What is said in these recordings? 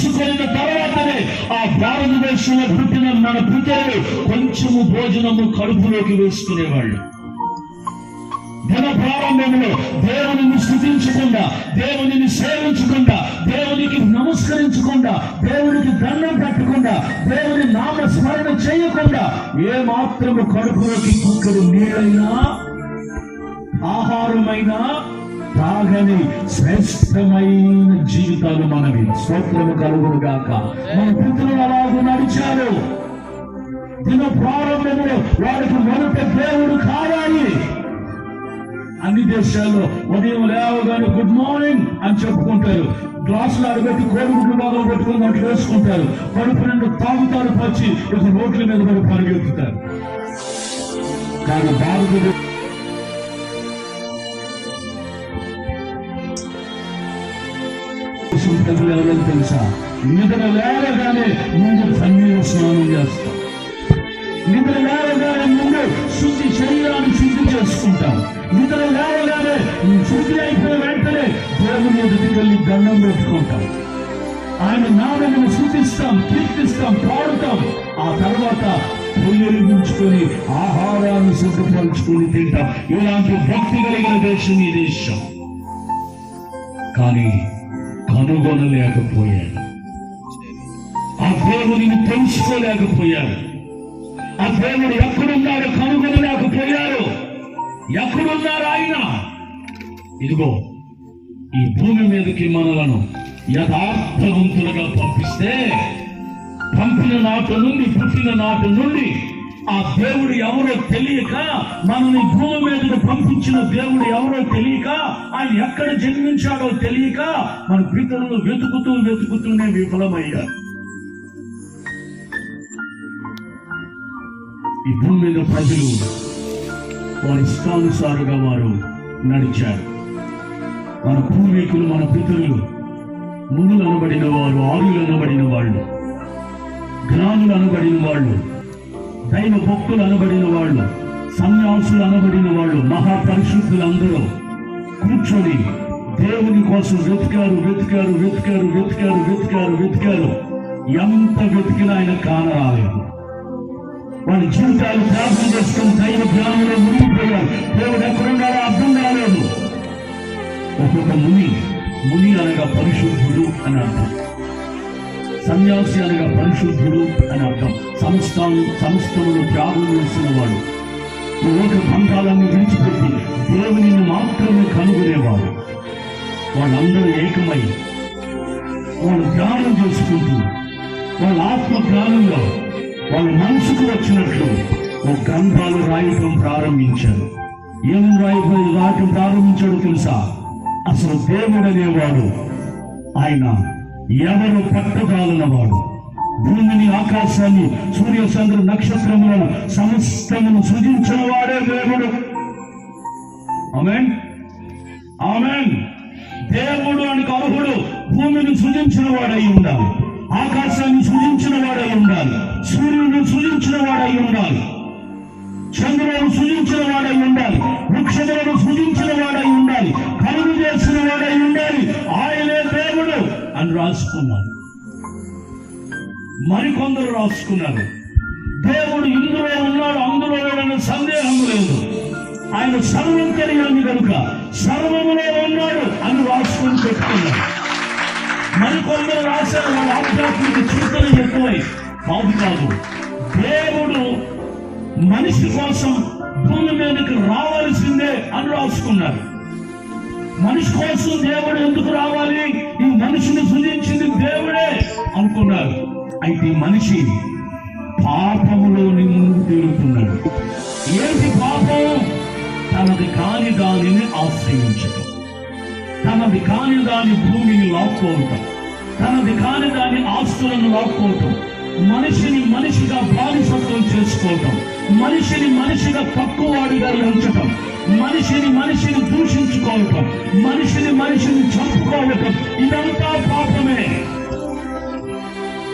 తీసుకున్న తర్వాతనే ఆ భారతదేశంలో పుట్టిన మన పితరులు కొంచెము భోజనము కడుపులోకి వేసుకునేవాళ్ళు. దిన ప్రారంభంలో దేవునిని స్తుతించకుండా, దేవునిని సేవించకుండా, దేవునికి నమస్కరించకుండా, దేవునికి దండం పెట్టకుండా, దేవుని నామస్మరణ చేయకుండా ఏ మాత్రము కడుపులోకి కుక్కడు నీళ్ళైనా ఆహారమైనా తాగని శ్రేష్టమైన జీవితాలు మనవి. స్తోత్రము కలుగును గాక. మన పితరులు అలాగూ నడిచారు. దిన ప్రారంభంలో వారికి మొదట దేవుడు కావాలి. అన్ని దేశాల్లో ఉదయం లేవగానే గుడ్ మార్నింగ్ అని చెప్పుకుంటారు. గ్లాసులు అడగట్టి కోడిగుడ్లు మొదలు పెట్టుకుని దాంట్లో వేసుకుంటారు. కడుపు నిండు తాగుతారు, పచ్చి ఇక రోడ్ల మీద పడి పరిగెత్తుతారు. కానీ భారతదేశం ప్రజలు ఎవరైనా తెలుసా? నిద్ర లేవగానే ముందు సన్నీరు స్నానం చేస్తాం. నిద్ర లేవగానే ముందు శరీరాన్ని శుద్ధి చేసుకుంటాం. నిద్ర లేవగానే శుద్ధి అయిపోయిన వెంటనే దేవుని ఎదుటికి వెళ్ళి దండం పెట్టుకుంటాం. ఆయన నామమును స్తుతిస్తాం, కీర్తిస్తాం, పాడుతాం. ఆ తర్వాత పొయ్యలించుకొని ఆహారాన్ని సిద్ధపరుచుకొని తింటాం. ఇలాంటి భక్తి కలిగిన దేశం ఈ దేశం. కానీ కనుగొనలేకపోయాడు. ఆ దేవుడిని తెలుసుకోలేకపోయారు. ఆ దేవుడు ఎక్కడున్నాడు కనుగొనలేకపోయారు. ఎక్కడున్నారు ఆయన? ఇదిగో ఈ భూమి మీదకి మనలను యథార్థవంతులుగా పంపిస్తే, పంపిన నాటి నుండి, పుట్టిన నాటి నుండి ఆ దేవుడు ఎవరో తెలియక, మనల్ని భూమి మీదకి పంపించిన దేవుడు ఎవరో తెలియక, ఆయన ఎక్కడ జన్మించాడో తెలియక మన పితరులు వెతుకుతూనే విఫలమయ్యారు. ఈ భూమి మీద ప్రజలు వారి ఇష్టానుసారుగా వారు నడిచారు. మన పూర్వీకులు, మన పితరులు మునులు అనబడిన వారు, ఆర్యులు అనబడిన వాళ్ళు, జ్ఞానులు అనబడిన వాళ్ళు, దైవ భక్తులు అనబడిన వాళ్ళు, సన్యాసులు అనబడిన వాళ్ళు, మహాపరిశుద్ధులు అందరూ కూర్చొని దేవుని కోసం వెతికారు. ఎంత వెతికినా ఆయన కానరాలేదు. వాళ్ళ జీవితాలు ప్రార్థన చేసుకుని దైవ జ్ఞానంలో మునిగిపోయారు. దేవుడు ఎక్కడున్నారో అర్థం కాలేదు. ఒక్కొక్క ముని అనగా పరిశుద్ధుడు అని అర్థం, సన్యాసి అనగా పరిశుద్ధుడు అని అర్థం. సమస్తమును త్యాగం చేసిన వాడు, లోక బంధాలను విడిచిపెట్టి దేవునిని మాత్రమే కనుగొనేవాడు. వాళ్ళందరూ ఏకమై వాళ్ళు ధ్యానం చేసుకుంటూ వాళ్ళ ఆత్మ జ్ఞానంలో వాళ్ళ మనసుకు వచ్చినట్లు ఒక గ్రంథాలు రాయటం ప్రారంభించారు. ఏం రాయటం ప్రారంభించాడు తెలుసా? అసలు దేవుడు అనేవాడు ఆయన ఎవరు పట్టజాలనవాడు. భూమిని, ఆకాశాన్ని, సూర్య చంద్ర నక్షత్రములను సమస్తమును సృజించిన వాడే దేవుడు. ఆమేన్, ఆమేన్. దేవుడు అని అర్హుడు భూమిని సృజించిన వాడై ఉండాలి, ఆకాశాన్ని సృజించిన వాడై ఉండాలి, సూర్యుని సృజించిన వాడై ఉండాలి, చంద్రులను సృజించిన వాడై ఉండాలి, వృక్షములను సృజించిన వాడై ఉండాలి, కలుగు చేసిన వాడై ఉండాలి. ఆయనే దేవుడు అని రాసుకున్నారు. మరికొందరు రాసుకున్నారు దేవుడు ఇందులో ఉన్నాడు, అందులో లేడన్న సందేహం లేదు, ఆయన సర్వం తెలియని కనుక సర్వములో ఉన్నాడు అని రాసుకుని పెట్టుకున్నారు. మరికొందరు రాశారు వాళ్ళ ఆధ్యాత్మిక చింతన ఎక్కువై. కాదు, దేవుడు మనిషి కోసం భూమి మీదకి రావాల్సిందే అని రాసుకున్నారు. మనిషి కోసం దేవుడు ఎందుకు రావాలి? ఈ మనిషిని సృజించింది దేవుడే అనుకున్నారు. అయితే మనిషి పాపములో ముందుకు తిరుగుతున్నాడు. ఏంటి పాపం? తనది కాని దానిని ఆశ్రయించటం, తనది కాని దాని భూమిని లాక్కోవటం, తనది కాని దాని ఆస్తులను లాక్కోవటం, మనిషిని మనిషిగా బానిసత్వం చేసుకోవటం, మనిషిని మనిషిగా తక్కువవాడిగా ఎంచటం, మనిషిని దూషించుకోవటం, మనిషిని చంపుకోవటం, ఇదంతా పాపమే.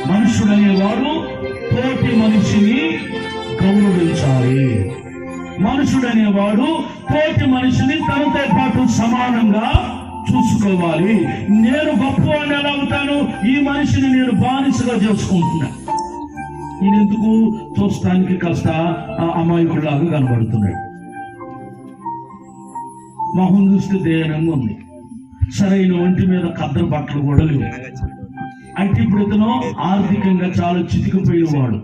మనుషుడనేవాడు తోటి మనిషిని గౌరవించాలి. మనుషుడనేవాడు తోటి మనిషిని తనతో పాటు సమానంగా చూసుకోవాలి. నేను గొప్పవాడిని ఎలా అవుతాను? ఈ మనిషిని నేను బానిసగా చేసుకుంటున్నా. ఈయనెందుకు చూస్తానికి కాస్త అమాయకుడిలాగా కనబడుతున్నాడు. మొహం చూస్తే దయనంగా ఉంది. సరైన ఒంటి మీద కద్దరు బట్టలు కూడా లేవు. అంటే ఇప్పుడు ఇతను ఆర్థికంగా చాలా చితికిపోయేవాడు.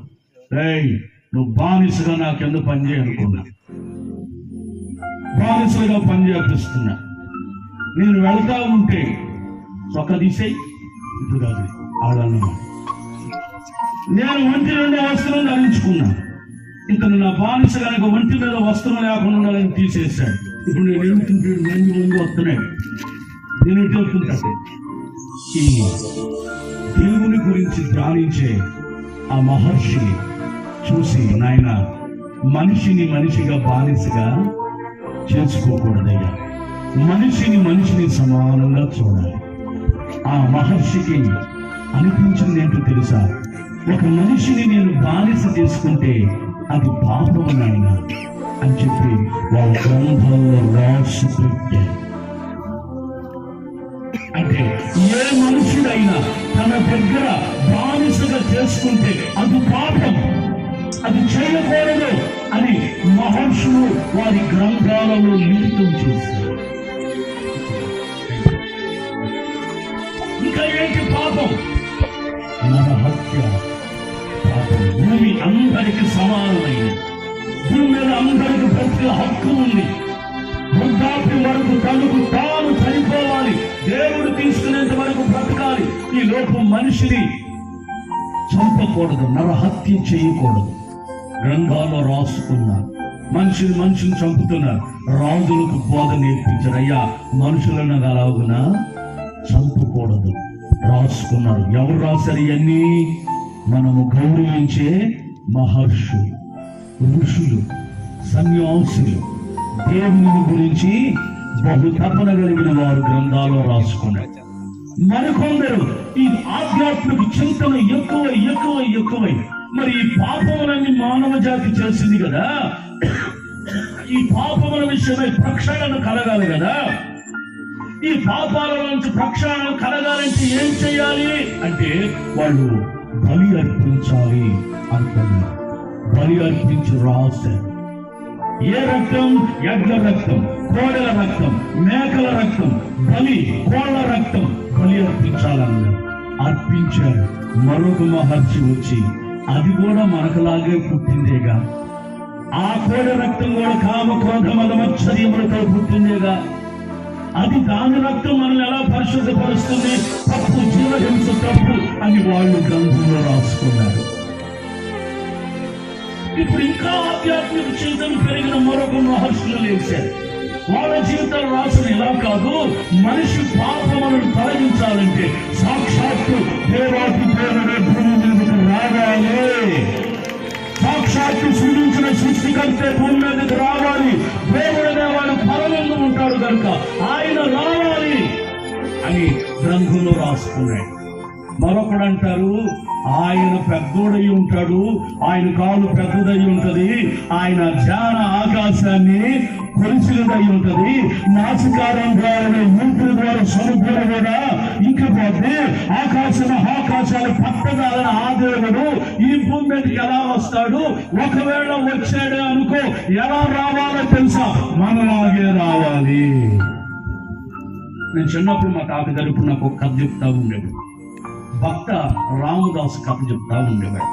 నువ్వు బానిసగా నా కింద పనిచేయ అనుకున్నా, బానిసగా పని చేపిస్తున్నా. నేను వెళ్తా ఉంటే చొక్క తీసేయి, ఇప్పుడు కాదు ఆడన్నా. నేను ఒంటి నుండి వస్త్రం ధరించుకున్నా, ఇతను నా బానిస కనుక ఒంటి మీద వస్త్రం లేకుండా ఉండాలని తీసేశాడు. ఇప్పుడు నేను ఏమిటి మంది వస్తున్నాడు. నేను ఎటు వెళ్తుంటా? ఈ దేవుని గురించి ధ్యానించే ఆ మహర్షి చూసి, నాయన మనిషిని మనిషిగా బానిసగా చేసుకోకూడదయ్యా, మనిషిని సమానంగా చూడాలి. ఆ మహర్షికి అనిపించింది ఏంటో తెలుసా? ఒక మనిషిని నేను బానిస చేసుకుంటే అది పాపం నాయన అని చెప్పి వాళ్ళ గ్రంథంలో రాసి పెట్టారు. అంటే ఏ మనుషుడైనా తన దగ్గర బానిసగా చేసుకుంటే అది పాపం, అది చేయకూడదు అని మహర్షులు వారి గ్రంథాలలో లిఖితం చేశారు. ఇంకా ఏంటి పాపం? నరహత్య పాపం. భూమి అందరికి సమానమైంది. భూమి మీద అందరికి బ్రతికే హక్కు ఉంది. వృద్ధాప్యం వరకు తనకు తాను చనిపోవాలి, దేవుడు తీసుకునేంత వరకు బ్రతకాలి. ఈ లోపం మనిషిని చంపకూడదు, నరహత్య చేయకూడదు. గ్రంథాల్లో రాసుకున్నారు. మనిషిని చంపుతున్నారు. రాజులకు బోధ నేర్పించారు. అయ్యా మనుషులను అలాగునా చంపకూడదు రాసుకున్నారు. ఎవరు రాశారు ఇవన్నీ? మనము గౌరవించే మహర్షులు, ఋషులు, సన్యాసులు, దేవుని గురించి బహు తపన కలిగిన వారు గ్రంథాల్లో రాసుకున్నారు. మరికొందరు ఈ ఆధ్యాత్మిక చింతన ఎక్కువై మరి ఈ పాపములన్నీ మానవ జాతి చేసింది కదా, ఈ పాపముల విషయమై ప్రక్షాళన కలగాలి కదా. ఈ పాపాల నుంచి ప్రక్షాళన కలగాలంటే ఏం చేయాలి అంటే వాళ్ళు బలి అర్పించాలి అనుకున్నారు. బలి అర్పించి రాశారు. ఏ రక్తం? ఎడ్ల రక్తం, కోడెల రక్తం, మేకల రక్తం, బలి కోళ్ల రక్తం బలి అర్పించాలన్నారు. అర్పించారు. మరొక మహర్షి వచ్చి, అది కూడా మనకులాగే పుట్టిందేగా, ఆ కోడె రక్తం కూడా కామ క్రోధ మద మత్సర్యములతో పుట్టిందేగా, అది దాని రక్తం మనల్ని ఎలా పరిశుద్ధపరుస్తుంది? తప్పు, జీవహింస తప్పు అని వాళ్ళు గ్రంథంలో రాసుకున్నారు. ఇప్పుడు ఇంకా ఆధ్యాత్మిక చింతన పెరిగిన మరొక మహర్షులు లేచారు. వాళ్ళ జీవితాలు రాసిన ఇలా కాదు, మనిషి పాపములను తొలగించాలంటే సాక్షాత్తు దేవాతి దేవుడే భూమి మీదకి రావాలి. సాక్షాత్తు సృజించిన సృష్టికర్తే భూమి మీదకి రావాలి. దేవుడనే వాడు పరమందు ఉంటాడు కనుక ఆయన రావాలి అని గ్రంథంలో రాసుకున్నాడు. మరొకడు అంటారు, ఆయన పెద్దోడై ఉంటాడు, ఆయన కాలు పెద్దదై ఉంటది, ఆయన ధ్యాన ఆకాశాన్ని కొలిసినదై ఉంటది, నాసికారం ద్వారా ఊపిరి ద్వారా సముద్రం కూడా ఇంకిపోతే ఆకాశాలు పట్టదాలని ఆ దేవుడు ఈ భూమి మీదకి ఎలా వస్తాడు? ఒకవేళ వచ్చాడే అనుకో, ఎలా రావాలో తెలుసా? మనలాగే రావాలి. నేను చిన్నప్పుడు మా తాత గారు నాకు ఒక కథ చెప్తా ఉండేది. భక్త రామదాసు కథ చెప్తా ఉండేవాడు.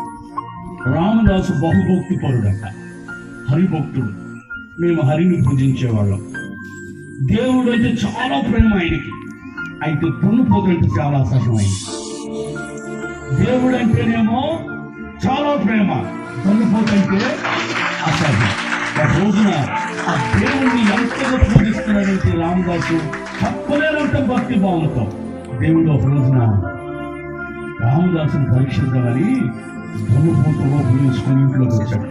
రామదాసు బహుభక్తి పరుడట, హరిభక్తుడు. మేము హరిని పూజించేవాళ్ళం. దేవుడు అంటే చాలా ప్రేమ ఆయనకి. అయితే దున్నపోతంటే చాలా అసహ్యమైంది. దేవుడు అంటేనేమో చాలా ప్రేమ, దున్నపోతంటే అసహ్యం. ఒక రోజున ఆ దేవుడిని ఎంతగా పూజిస్తున్నాడంటే రామదాసు చెప్పలేనంత భక్తి భావంతో దేవుడు ఒక రోజున రామదాసుని పరీక్షిద్దామని దున్నపోతలో పూజించుకుని ఇంట్లోకి వచ్చాడు.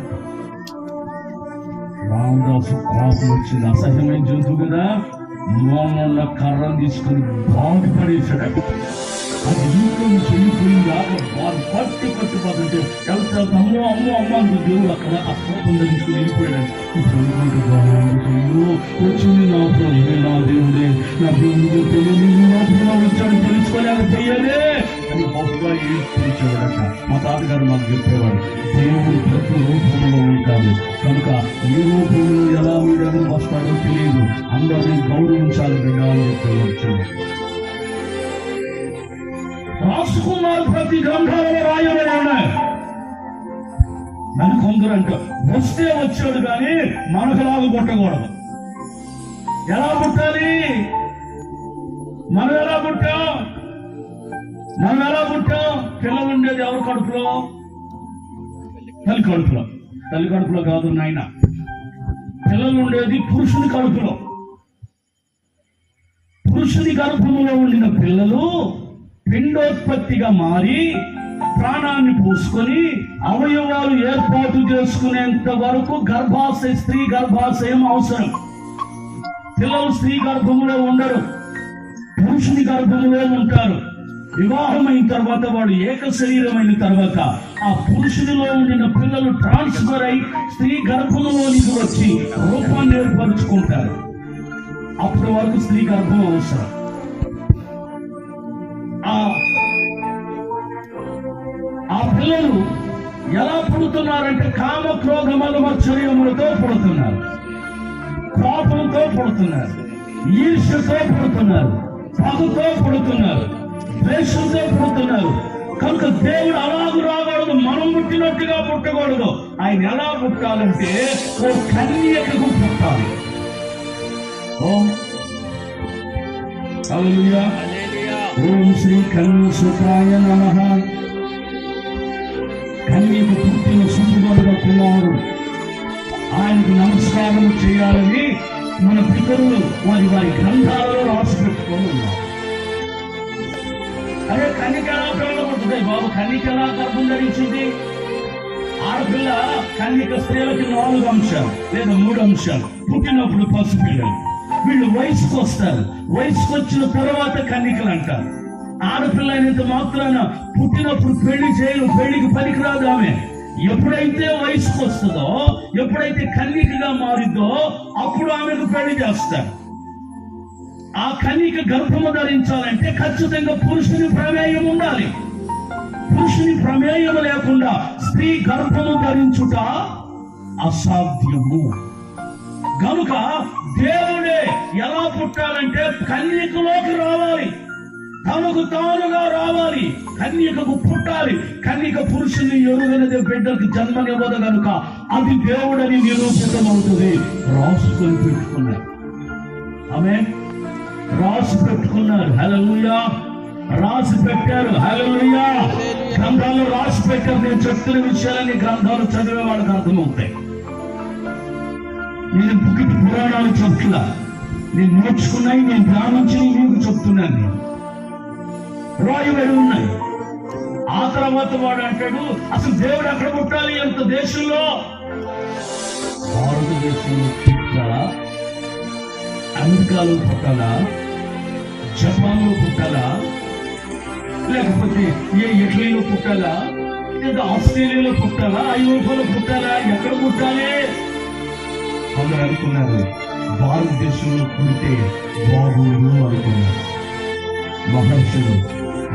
రామదాసు కోపం వచ్చింది. అసహ్యమైన జంతువు కదా, మూలన్న కర్రను తీసుకుని బాగుపడేశాడు. అది ఇంట్లో నుంచి వెళ్ళిపోయింది. బాగా పట్టుపడుతుంటే ఎంత అమ్మో అమ్మో అమ్మ అంటూ దేవుడు అక్కడ ఆ కోపం ధరించుకుని వెళ్ళిపోయాడు. ఇప్పుడు వచ్చింది నా దేవుడే, నా దేవుడికి తెలియదు పిలిచేవాడట. మా తాతగారు మాకు చెప్పేవాడు, దేవుడు ప్రతి రూపంలో ఉంటాడు కనుక ఏ రూపంలో ఎలా మీ దగ్గర వస్తాడో తెలియదు, అందరినీ గౌరవించాలి బిడ్డ అని చెప్పేవాడు. రాసుకున్నారు, ప్రతి గ్రంథాలలో రాయబడి ఉన్నాయి. మరి కొందరు అంట వస్తే వచ్చాడు కానీ మనకులాగా పుట్టకూడదు. ఎలా పుట్టాలి? మనం ఎలా పుట్టాం? పిల్లలు ఉండేది ఎవరు కడుపులో? తల్లి కడుపులో కాదు నాయన, పిల్లలు ఉండేది పురుషుని కడుపులో. పురుషుని గర్భములో ఉండిన పిల్లలు పిండోత్పత్తిగా మారి ప్రాణాన్ని పూసుకొని అవయవాలు ఏర్పాటు చేసుకునేంత వరకు స్త్రీ గర్భాశయం అవసరం. పిల్లలు స్త్రీ గర్భములో ఉండరు, పురుషుని గర్భములో ఉంటారు. వివాహమైన తర్వాత వాడు ఏక శరీరమైన తర్వాత ఆ పురుషునిలో ఉండిన పిల్లలు ట్రాన్స్ఫర్ అయి స్త్రీ గర్భములోనికి వచ్చి రూపాన్ని ఏర్పరుచుకుంటారు. అప్పటి వరకు స్త్రీ గర్భం అవసరం. ఆ పిల్లలు ఎలా పుడుతున్నారంటే కామ క్రోధ మలమచ్చర్యములతో పుడుతున్నారు, కోపంతో పుడుతున్నారు, ఈర్ష్యతో పుడుతున్నారు, పగుతో పుడుతున్నారు, ద్వేషంతో పుడుతున్నారు. కనుక దేవుడు అలాగూ రాకూడదు, మనం పుట్టినట్టుగా పుట్టకూడదు. ఆయన ఎలా పుట్టాలంటే ఓ కన్యకకు పుట్టాలి. ఓం శ్రీ కన్యసుతాయ నమః. కన్యకు పుట్టిన సుందరుడు కుమారుడు, ఆయనకు నమస్కారం చేయాలని మన పితరులు వారి గ్రంథాలలో రాసి పెట్టుకొని ఉన్నారు. అదే కన్యక ఎలా పిల్లబడుతుంది బాబు? కన్యక ఎలా గర్భం ధరించింది? ఆడపిల్ల కన్యక స్త్రీలకి 4 అంశాలు లేదా 3 అంశాలు. పుట్టినప్పుడు పసిపిల్లలు, వీళ్ళు వయసుకు వస్తారు, వయసుకు వచ్చిన తర్వాత కన్యకలు అంటారు. ఆడపిల్ల అయినంత మాత్రాన పుట్టినప్పుడు పెళ్లి చేయరు, పెళ్లికి పనికిరాదు ఆమె. ఎప్పుడైతే వయసుకు వస్తుందో, ఎప్పుడైతే కన్యకగా మారిద్దో అప్పుడు ఆమెకు పెళ్లి చేస్తారు. ఆ కన్యక గర్భము ధరించాలంటే ఖచ్చితంగా పురుషుని ప్రమేయం ఉండాలి. పురుషుని ప్రమేయం లేకుండా స్త్రీ గర్భము ధరించుట అసాధ్యము. కనుక దేవుడే ఎలా పుట్టాలంటే కన్యకలోకి రావాలి, తనకు తానుగా రావాలి, కన్యకకు పుట్టాలి. కన్యక పురుషుని ఎరుగనదే బిడ్డలకు జన్మనివ్వదు కనుక అది దేవుడని నిరూపితమవుతుంది. రాసుకొని పెట్టుకున్నారు, ఆమేన్. రాసి పెట్టుకున్నారు, హల్లెలూయా. రాసి పెట్టారు, హల్లెలూయా. గ్రంథాలు రాసి పెట్టారు. నేను చెప్తున్న విషయాలన్నీ గ్రంథాలు చదివే వాళ్ళకి అర్థమవుతాయి. నేను పురాణాలు చెప్తున్నా, నేను నేర్చుకున్నాయి, నేను ధ్యానించి మీకు చెప్తున్నాను. నేను రాయబడి ఉన్నాయి. ఆ తర్వాత వాడు అంటాడు, అసలు దేవుడు ఎక్కడ పుట్టాలి? ఎంత దేశంలో? భారతదేశంలో పుట్టాలా, అమెరికాలో పుట్టాలా, జపాన్లో పుట్టాలా, లేకపోతే ఇటలీలో పుట్టాలా, లేదా ఆస్ట్రేలియాలో పుట్టాలా, ఐరోపాలో పుట్టాలా? ఎక్కడ పుట్టాలి? అందరూ అనుకున్నారు భారతదేశంలో పుడితే బాగుండు అనుకున్నారు. మహర్షులు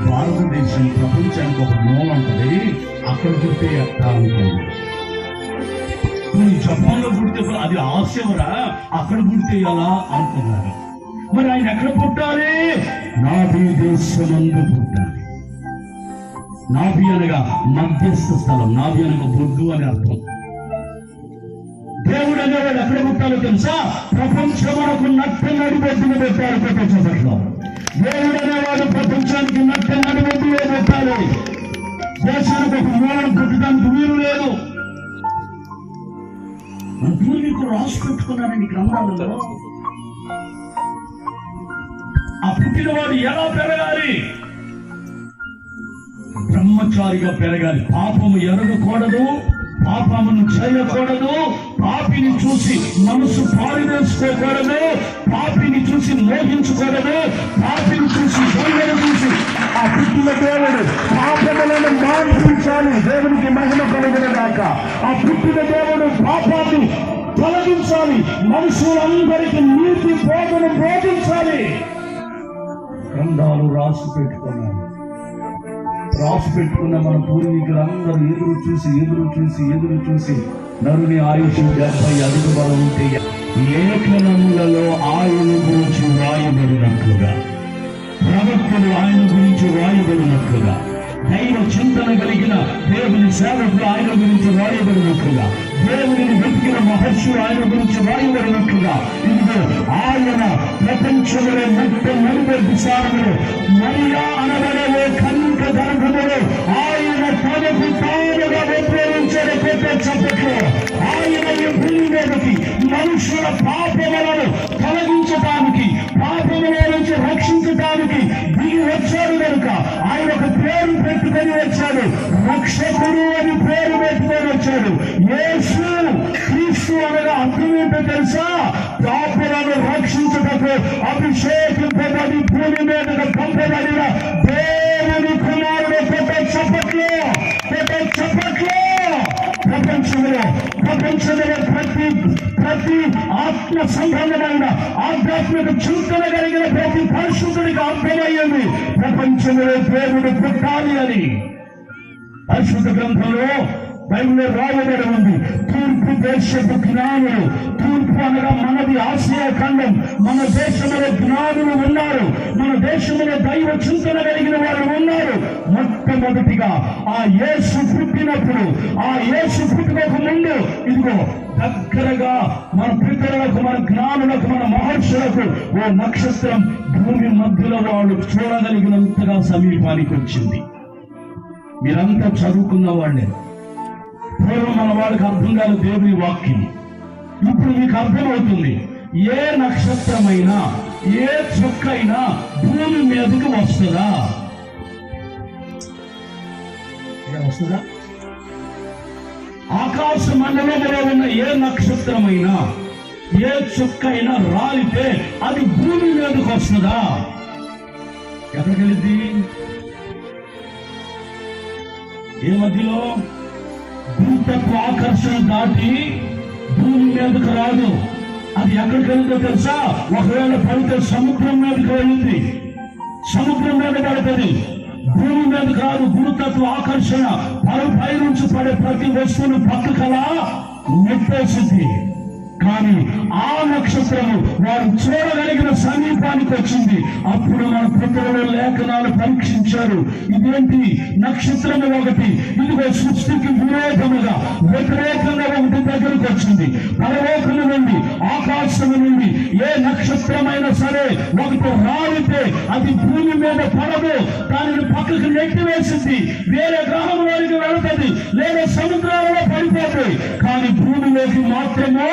భారతదేశం ప్రపంచానికి ఒక మూల ఉంటుంది, అక్కడ పుడితే ఎట్లా అనుకున్నారు. జపాన్లో పుడితే అది ఆశవరా, అక్కడ పుడితే ఎలా అనుకున్నారు. మరి ఆయన ఎక్కడ పుట్టాలి? నాభి దేశమందు పుట్టాలి. నాభి అనగా మధ్యస్థ స్థలం, నాభి అనగా బొడ్డు అని అర్థం. దేవుడు అనేవాడు ఎక్కడ పుట్టాలో తెలుసా? ప్రపంచమునకు నట్ట నడిబొడ్డును పెట్టారు ప్రపంచంలో. దేవుడు అనేవాడు ప్రపంచానికి నట్ట నడిబొడ్డులో పెట్టాలి. దేశానికి ఒక మూలం పుట్టడానికి వీలు లేదు. మన పూర్వీకులు రాసి పెట్టుకున్నారండి గ్రంథాలలో. ఆ పుట్టినవాడు ఎలా పెరగాలి? బ్రహ్మచారిగా పెరగాలి. పాపము ఎరగకూడదు, పాపమును చేయకూడదు, పాపిని చూసి మనసు పారివేసుకోకూడదు, పాపిని చూసి మోహించకూడదు, పాపిని చూసి దొంగను చూసి ఆ పుట్టిన దేవుడు పాపములను మాన్పించాలి. దేవునికి మహిమ కలుగునగాక. ఆ పుట్టిన దేవుడు పాపాన్ని తొలగించాలి, మనుషులందరికీ నీతి బోధను బోధించాలి. గ్రంథాలు రాసి పెట్టుకున్నాను. రాసి పెట్టుకున్న మన పూర్వీకులందరూ ఎదురు చూసి నరుని ఆయుష్ 70 అడుగు బలం ఉంటే లేఖనములలో ఆయన గురించి రాయబడినట్లుగా, ప్రవక్తలు ఆయన గురించి రాయబడినట్లుగా, దైవ చింతన కలిగిన దేవుని సేవకులు ఆయన గురించి రాయబడినట్లుగా, దేవుని వెతికిన మహర్షులు ఆయన గురించి రాయబడినట్లుగా, ఇదిగో ఆయన ప్రపంచంలో మొట్టమొదటి విశారములు మరియా అనబడే కన్యక గర్భములో ఆయన తనకు తానుగా ఉపయోగించాడు. చెప్పట్లు ఆయన ఈ భూమి మీదకి మనుషుల పాపములను తొలగించడానికి, పాపముల నుంచి రక్షించడానికి దిగి వచ్చాడు కనుక ఆయన ఒక పేరు పెట్టుకొని వచ్చాడు. రక్షకుడు అని పేరు పెట్టుకొని వచ్చాడు. యేసు క్రీస్తు అనగా అర్థం ఏంటో తెలుసా? పాపలను రక్షించుటకు అభిషేకింపబడి భూమి మీదకు పంపబడిన దేవుని కుమారుడు. చెప్పట్లు ప్రపంచంలో ప్రతి ఆత్మ సంబంధమైన ఆధ్యాత్మిక చింతన కలిగిన ప్రతి పరిశుద్ధుడికి అర్థమయ్యింది ప్రపంచంలో దేవుడు పుట్టాలి అని. పరిశుద్ధ గ్రంథంలో బైబిల్లో రాయబడి ఉంది. తూర్పు దేశపు జ్ఞానులు, తూర్పు అనగా మనది ఆసియా ఖండం, మన దేశంలో జ్ఞానులు ఉన్నారు, మన దేశంలో దైవ చింతన కలిగిన వారు ఉన్నారు. మొట్టమొదటిగా ఆ యేసు పుట్టినప్పుడు, ఆ యేసు పుట్టుక ముందు ఇదిగో దగ్గరగా మన పితరులకు, మన జ్ఞానులకు, మన మహర్షులకు ఓ నక్షత్రం భూమి మధ్యలో వాళ్ళు చూడగలిగినంతగా సమీపానికి వచ్చింది. మీరంతా చదువుకున్న వాళ్ళే. పూర్వం మన వాళ్ళకి అర్థం కాదు దేవుని వాక్యం. ఇప్పుడు మీకు అర్థమవుతుంది. ఏ నక్షత్రమైనా, ఏ చుక్కైనా భూమి మీదకి వస్తుందా? ఆకాశ మండలంలో ఉన్న ఏ నక్షత్రమైనా, ఏ చుక్కైనా రాలితే అది భూమి మీదకి వస్తుందా? ఎక్కడికి వెళ్ళింది? ఏ మధ్యలో? భూతత్వ ఆకర్షణ దాటి భూమి మీదకు రాదు. అది ఎక్కడికి వెళ్ళిందో తెలుసా? ఒకవేళ పడితే సముద్రం మీదకి వెళ్ళింది, సముద్రం మీద పడుతుంది, భూమి మీదకి రాదు. భూతత్వ ఆకర్షణ పై నుంచి పడే ప్రతి వస్తువును పక్కకలా నెట్టేసింది. కానీ ఆ నక్షత్రము వారు చూడగలిగిన సమీపానికి వచ్చింది. అప్పుడు మన పితరుల లేఖనాలు పరీక్షించారు. ఇదేంటి? నక్షత్రము ఒకటి ఇదిగో సృష్టికి విరోధముగా, వ్యతిరేకంగా ఒకటి దగ్గరకు వచ్చింది. పరలోకము నుండి, ఆకాశము నుండి ఏ నక్షత్రమైనా సరే ఒకటి రాలితే అది భూమి మీద పడదు, దానిని పక్కకు నెట్టివేసింది, వేరే గ్రహం వారికి వెళుతుంది, లేదా సముద్రాలలో పడిపోతుంది. కానీ భూమిలోకి మాత్రమే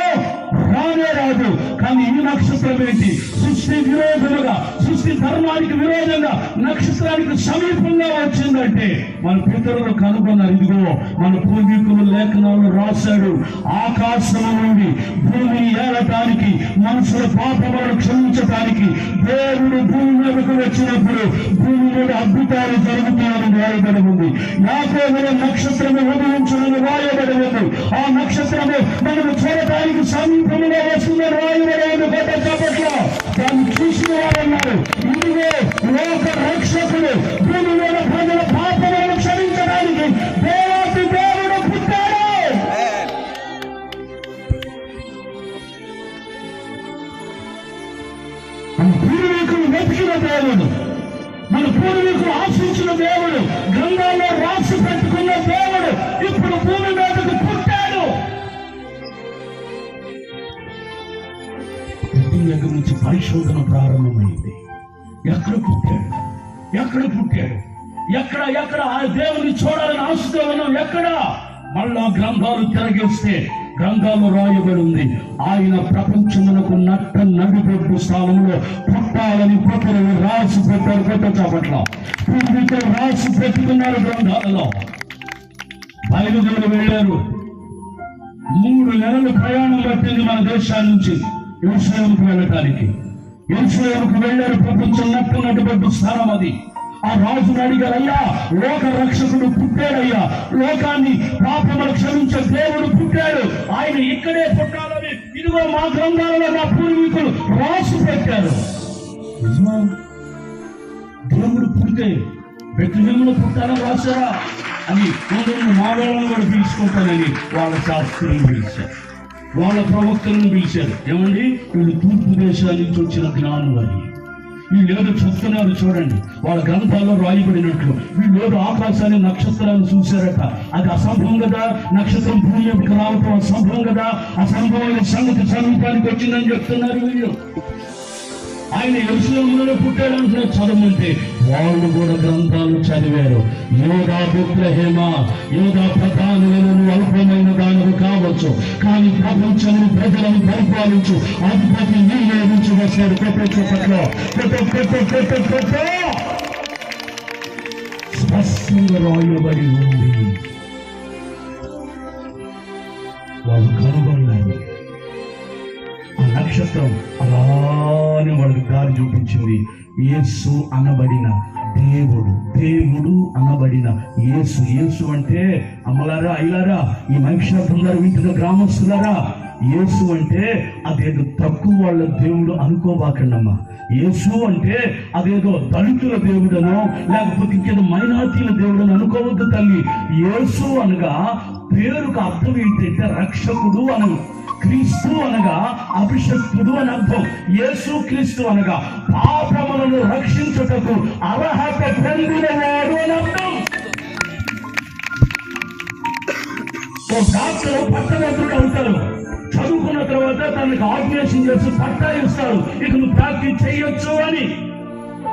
రానే రాదు. కానీ ఈ నక్షత్రం ఏంటి? సృష్టి విరోధముగా, సృష్టి ధర్మానికి విరోధంగా నక్షత్రానికి సమీపంగా వచ్చిందంటే మన పితరులు కనుగొన్నారు. ఇదిగో మన పూర్వీకులు లేఖనాలు రాశాడు. ఆకాశం నుండి భూమిని ఏలటానికి, మనుషుల పాపములను క్షమించటానికి దేవుడు భూమి మీదకు వచ్చినప్పుడు భూమి మీద అద్భుతాలు జరుగుతాయని రాయబడి ఉంది. యాకోబుల నక్షత్రము ఉదయించునని రాయబడి ఉంది. ఆ నక్షత్రము మనము చూడటానికి సమీపంలో వస్తుందని రాయబడి ఉంది. చెప్పట్లో దాన్ని చూసిన వారన్నారు, ఇదిగో లోక రక్షకుడు భూమి మీద ప్రజల పాపములను క్షమించడానికి దేవాతి దేవుడు పుట్టాడు. మన పూర్వీకులు వెతికిన దేవుడు, మన పూర్వీకులు ఆశించిన దేవుడు, గ్రంథాల్లో రాసి పెట్టుకున్న దేవుడు ఇప్పుడు భూమి మీదకు పుట్టాడు. దగ్గర నుంచి పరిశోధన ప్రారంభమైంది. ఎక్కడ పుట్టాడు, ఎక్కడ ఆ దేవుని చూడాలని ఆశతో ఉన్నాం. ఎక్కడ? మళ్ళా గ్రంథాలు తిరగేస్తే గ్రంథాలు రాయబడి ఉంది, ఆయన ప్రపంచమునకు నడిపెట్టు స్థానంలో పుట్టాలని పుట్టలను రాసి పెట్టారు. చెప్పట్ల పూర్వీకులు రాసి పెట్టుకున్నారు గ్రంథాలలో. బయలుదేరి వెళ్ళారు. 3 నెలలు ప్రయాణం పట్టింది మన దేశాల నుంచి యెరూషలేముకు వెళ్ళటానికి. యెరూషలేముకు వెళ్ళారు. ప్రపంచం నడిపెట్టు స్థానం అది. ఆ రాజును అడిగారు, అయ్యా లోక రక్షకుడు పుట్టాడయ్యా, లోకాన్ని పాపములు క్షమించే దేవుడు పుట్టాడు, ఆయన ఇక్కడే పుట్టాలని ఇదిగో మా గ్రంథాలలో మా పూర్వీకులు రాసి పెట్టారు. దేవుడు పుడితే బెత్లెహేములో పుట్టారని రాశారా అని మా వాళ్ళని కూడా పిలుచుకుంటానని వాళ్ళ శాస్త్రులను పిలిచారు, వాళ్ళ ప్రవక్తలను పిలిచారు. ఏమండి, వీళ్ళు తూర్పు దేశాల నుంచి వచ్చిన జ్ఞానం అని వీళ్ళు ఏదో చూస్తున్నారు చూడండి. వాళ్ళ గ్రంథాల్లో రాయబడినట్లు వీళ్ళు ఏదో ఆకాశాన్ని నక్షత్రాన్ని చూశారట. అది అసంభవం కదా, నక్షత్రం భూమి మీదకి రావటం అసంభవం కదా, అసంభవమైన సంగతి సమీపానికి వచ్చిందని చెప్తున్నారు వీళ్ళు. ఆయన యెరూషలేములో పుట్టాడు అంటున్నారు. చదవమంటే వాళ్ళు కూడా గ్రంథాలు చదివారు. యోధా బెత్లెహేమ, యోధా ప్రధానులను అల్పమైన దానివి కావచ్చు, కానీ ప్రపంచంలో ప్రజలను పరిపాలించు అధిపతి నీలో నుంచి వస్తాడు. స్పష్టంగా రాయబడి ఉంది. వాళ్ళు కనుగొన్నారు. ఆ నక్షత్రం అలానే వాళ్ళకి దారి చూపించింది. యేసు అనబడిన దేవుడు, దేవుడు అనబడిన యేసు. యేసు అంటే అమ్మలారా, అయ్యారా, ఈ మహిషాసులారా, వింటున్న గ్రామస్తులారా, యేసు అంటే అదేదో తక్కువ వాళ్ళ దేవుడు అనుకోబాకండమ్మా. యేసు అంటే అదేదో దళితుల దేవుడనో లేకపోతే ఇంకేదో మైనార్టీల దేవుడని అనుకోవద్దు తల్లి. యేసు అనగా పేరుకు అర్థం ఏంటంటే రక్షకుడు అనగా, క్రీస్తు అనగా అభిషక్తుడు అని అర్థం. యేసు క్రీస్తు అనగా పాపములను రక్షించుటకు అర్హత పొందినవాడు అని అర్థం. ఓ డాక్టర్ పట్టభద్రుడు అవుతారు, చదువుకున్న తర్వాత తనకు ఆపరేషన్ చేసి పట్టా ఇస్తారు, ఇక నువ్వు ప్రాక్టీస్ చేయొచ్చు అని.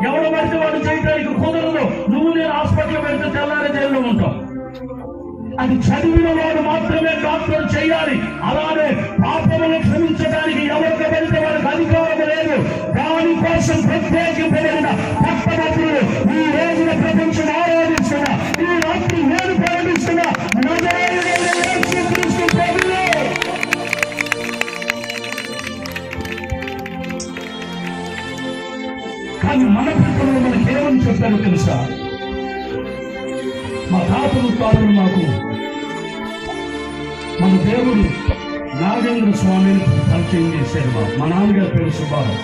ఎవరు పడితే వాడు చేయడానికి కుదరదు. నువ్వు నేను హాస్పిటల్ పెడితే తెల్లారి జైల్లో ఉంటావు. అది చదివిన వాడు మాత్రమే డాక్టర్ చేయాలి. అలానే పాపములను క్షమించడానికి ఎవరికి వెళ్తే వారికి అధికారం లేదు. దానికోసం ప్రత్యేకింపబడిన పట్టభద్రులు ఈ రోజున ప్రపంచం ఆరాధిస్తున్న, ఈ రాత్రి నేను ప్రారంభిస్తున్న కానీ మన పిల్లలు మనకేమని చెప్పారో తెలుసా? మా తాతలు తాతలు మాకు మన దేవుడు నాగేంద్ర స్వామిని పరిచయం చేశారు. మా నాన్నగారి పేరు సుబ్బారావు,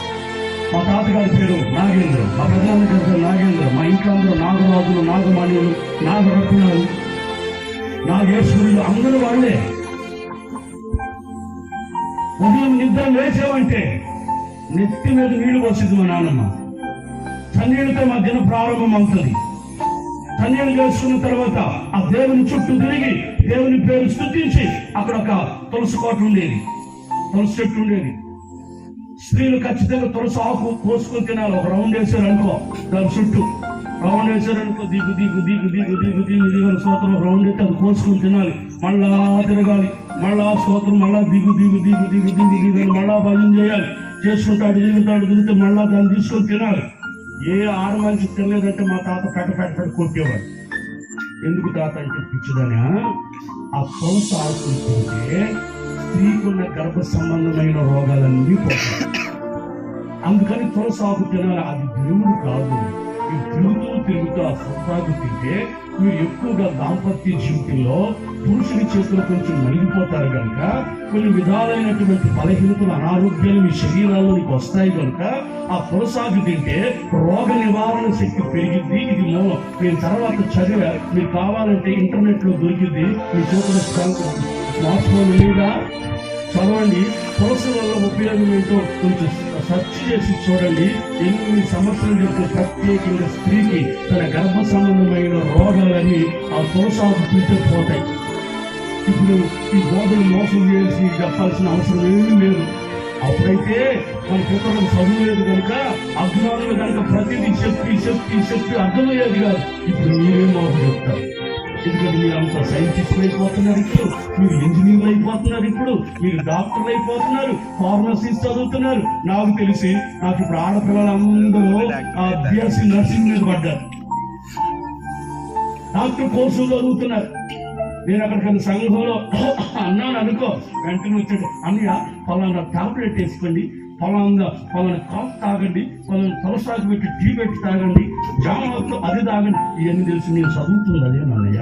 మా తాతగారి పేరు నాగేంద్ర, మా ప్రధానగారి పేరు నాగేంద్ర. మా ఇంట్లో అందరూ నాగరాజులు, నాగమణులు, నాగరత్నాలు, నాగేశ్వరులు అందరూ వాళ్ళే. ఉదయం నిద్ర లేచామంటే నెత్తి మీద నీళ్లు పోసింది మా నాన్నమ్మ. చన్నీళ్ళతో మా దిన ప్రారంభం అవుతుంది. కన్యలు చేసుకున్న తర్వాత ఆ దేవుని చుట్టూ తిరిగి దేవుని పేరు స్తుతించి అక్కడ ఒక తులసి కోట ఉండేది, తులసి చెట్టు ఉండేది. స్త్రీలు ఖచ్చితంగా తులసి ఆకు కోసుకొని తినాలి. ఒక రౌండ్ వేసారు అనుకో, దాని చుట్టూ రౌండ్ వేసారు అనుకో, దిగు దిగు దిగు దిగు దిగు దిగు దిగు స్తోత్రం రౌండ్ అయితే అది కోసుకొని తినాలి. మళ్ళా తిరగాలి, మళ్ళా స్తోత్రం, మళ్ళా దిగు దిగు దిగు దిగు దిగు దిగు మళ్ళా భజన చేయాలి. చేసుకుంటాడు, దిగుతాడు, మళ్ళా దాన్ని తీసుకొని తినాలి. ఏ ఆరు మనిషి తెలియదంటే మా తాత పెట్ట కొట్టేవాడు. ఎందుకు తాత అంటే పిచ్చిదనే ఆ తులసి ఆకులు తింటే స్త్రీకున్న గర్భ సంబంధమైన రోగాలన్నీ పోతాయి. అందుకని తులసి ఆకు తినాలి. అది దేవుడు కాదు. తిరుగుతూ ఆ సత్తాకు తింటే మీరు ఎక్కువగా దాంపత్య జీవితంలో పురుషుని చేతులు కొంచెం నలిగిపోతారు కనుక కొన్ని విధాలైనటువంటి బలహీనతలు, అనారోగ్యాలు మీ శరీరాల్లోకి వస్తాయి కనుక ఆ తులసాకు తింటే రోగ నివారణ శక్తి పెరిగింది. ఇది నేను తర్వాత చదివా, మీకు కావాలంటే ఇంటర్నెట్ లో దొరికింది. మీ చేతుల స్మార్ట్ ఫోన్ లేదా చదవండి. తులసి వల్ల ఉపయోగం ఏంటో కొంచెం సెర్చ్ చేసి చూడండి. ఎన్ని సమస్యలు చెప్తే ప్రత్యేకంగా స్త్రీకి తన గర్భ సంబంధమైన రోగాలన్నీ ఆ తులసాకు తింటే పోతాయి. ఇప్పుడు ఈ బోధన మోసం చేసి చెప్పాల్సిన అవసరం ఏమీ లేదు. అప్పుడైతే మన పుస్తకం చదువు లేదు కనుక అజ్ఞానులు కనుక ప్రతిదీ చెప్పి అర్థమయ్యేది కాదు. ఇప్పుడు మీరే మాకు చెప్తారు. ఎందుకంటే మీరు అంత సైంటిస్టులు అయిపోతున్నారు, ఇప్పుడు మీరు ఇంజనీర్లు అయిపోతున్నారు, ఇప్పుడు మీరు డాక్టర్లు అయిపోతున్నారు, ఫార్మసీస్ చదువుతున్నారు. నాకు తెలిసి నాకు ఇప్పుడు ఆడపిల్లలందరూ ఆ బిఎస్సీ నర్సింగ్ మీద పడ్డారు, డాక్టర్ కోర్సులు చదువుతున్నారు. నేను అక్కడికి సంఘంలో అన్నాను అనుకో, వెంటనే వచ్చాడు, అన్నయ్య పలానా టాబ్లెట్ వేసుకోండి, పలానా కాఫ్ తాగండి, పలానా తులసాకు పెట్టి టీ పెట్టి తాగండి, జామాకు అది తాగండి. ఇవన్నీ తెలిసి నేను చదువుతుంది అదే అన్నయ్య.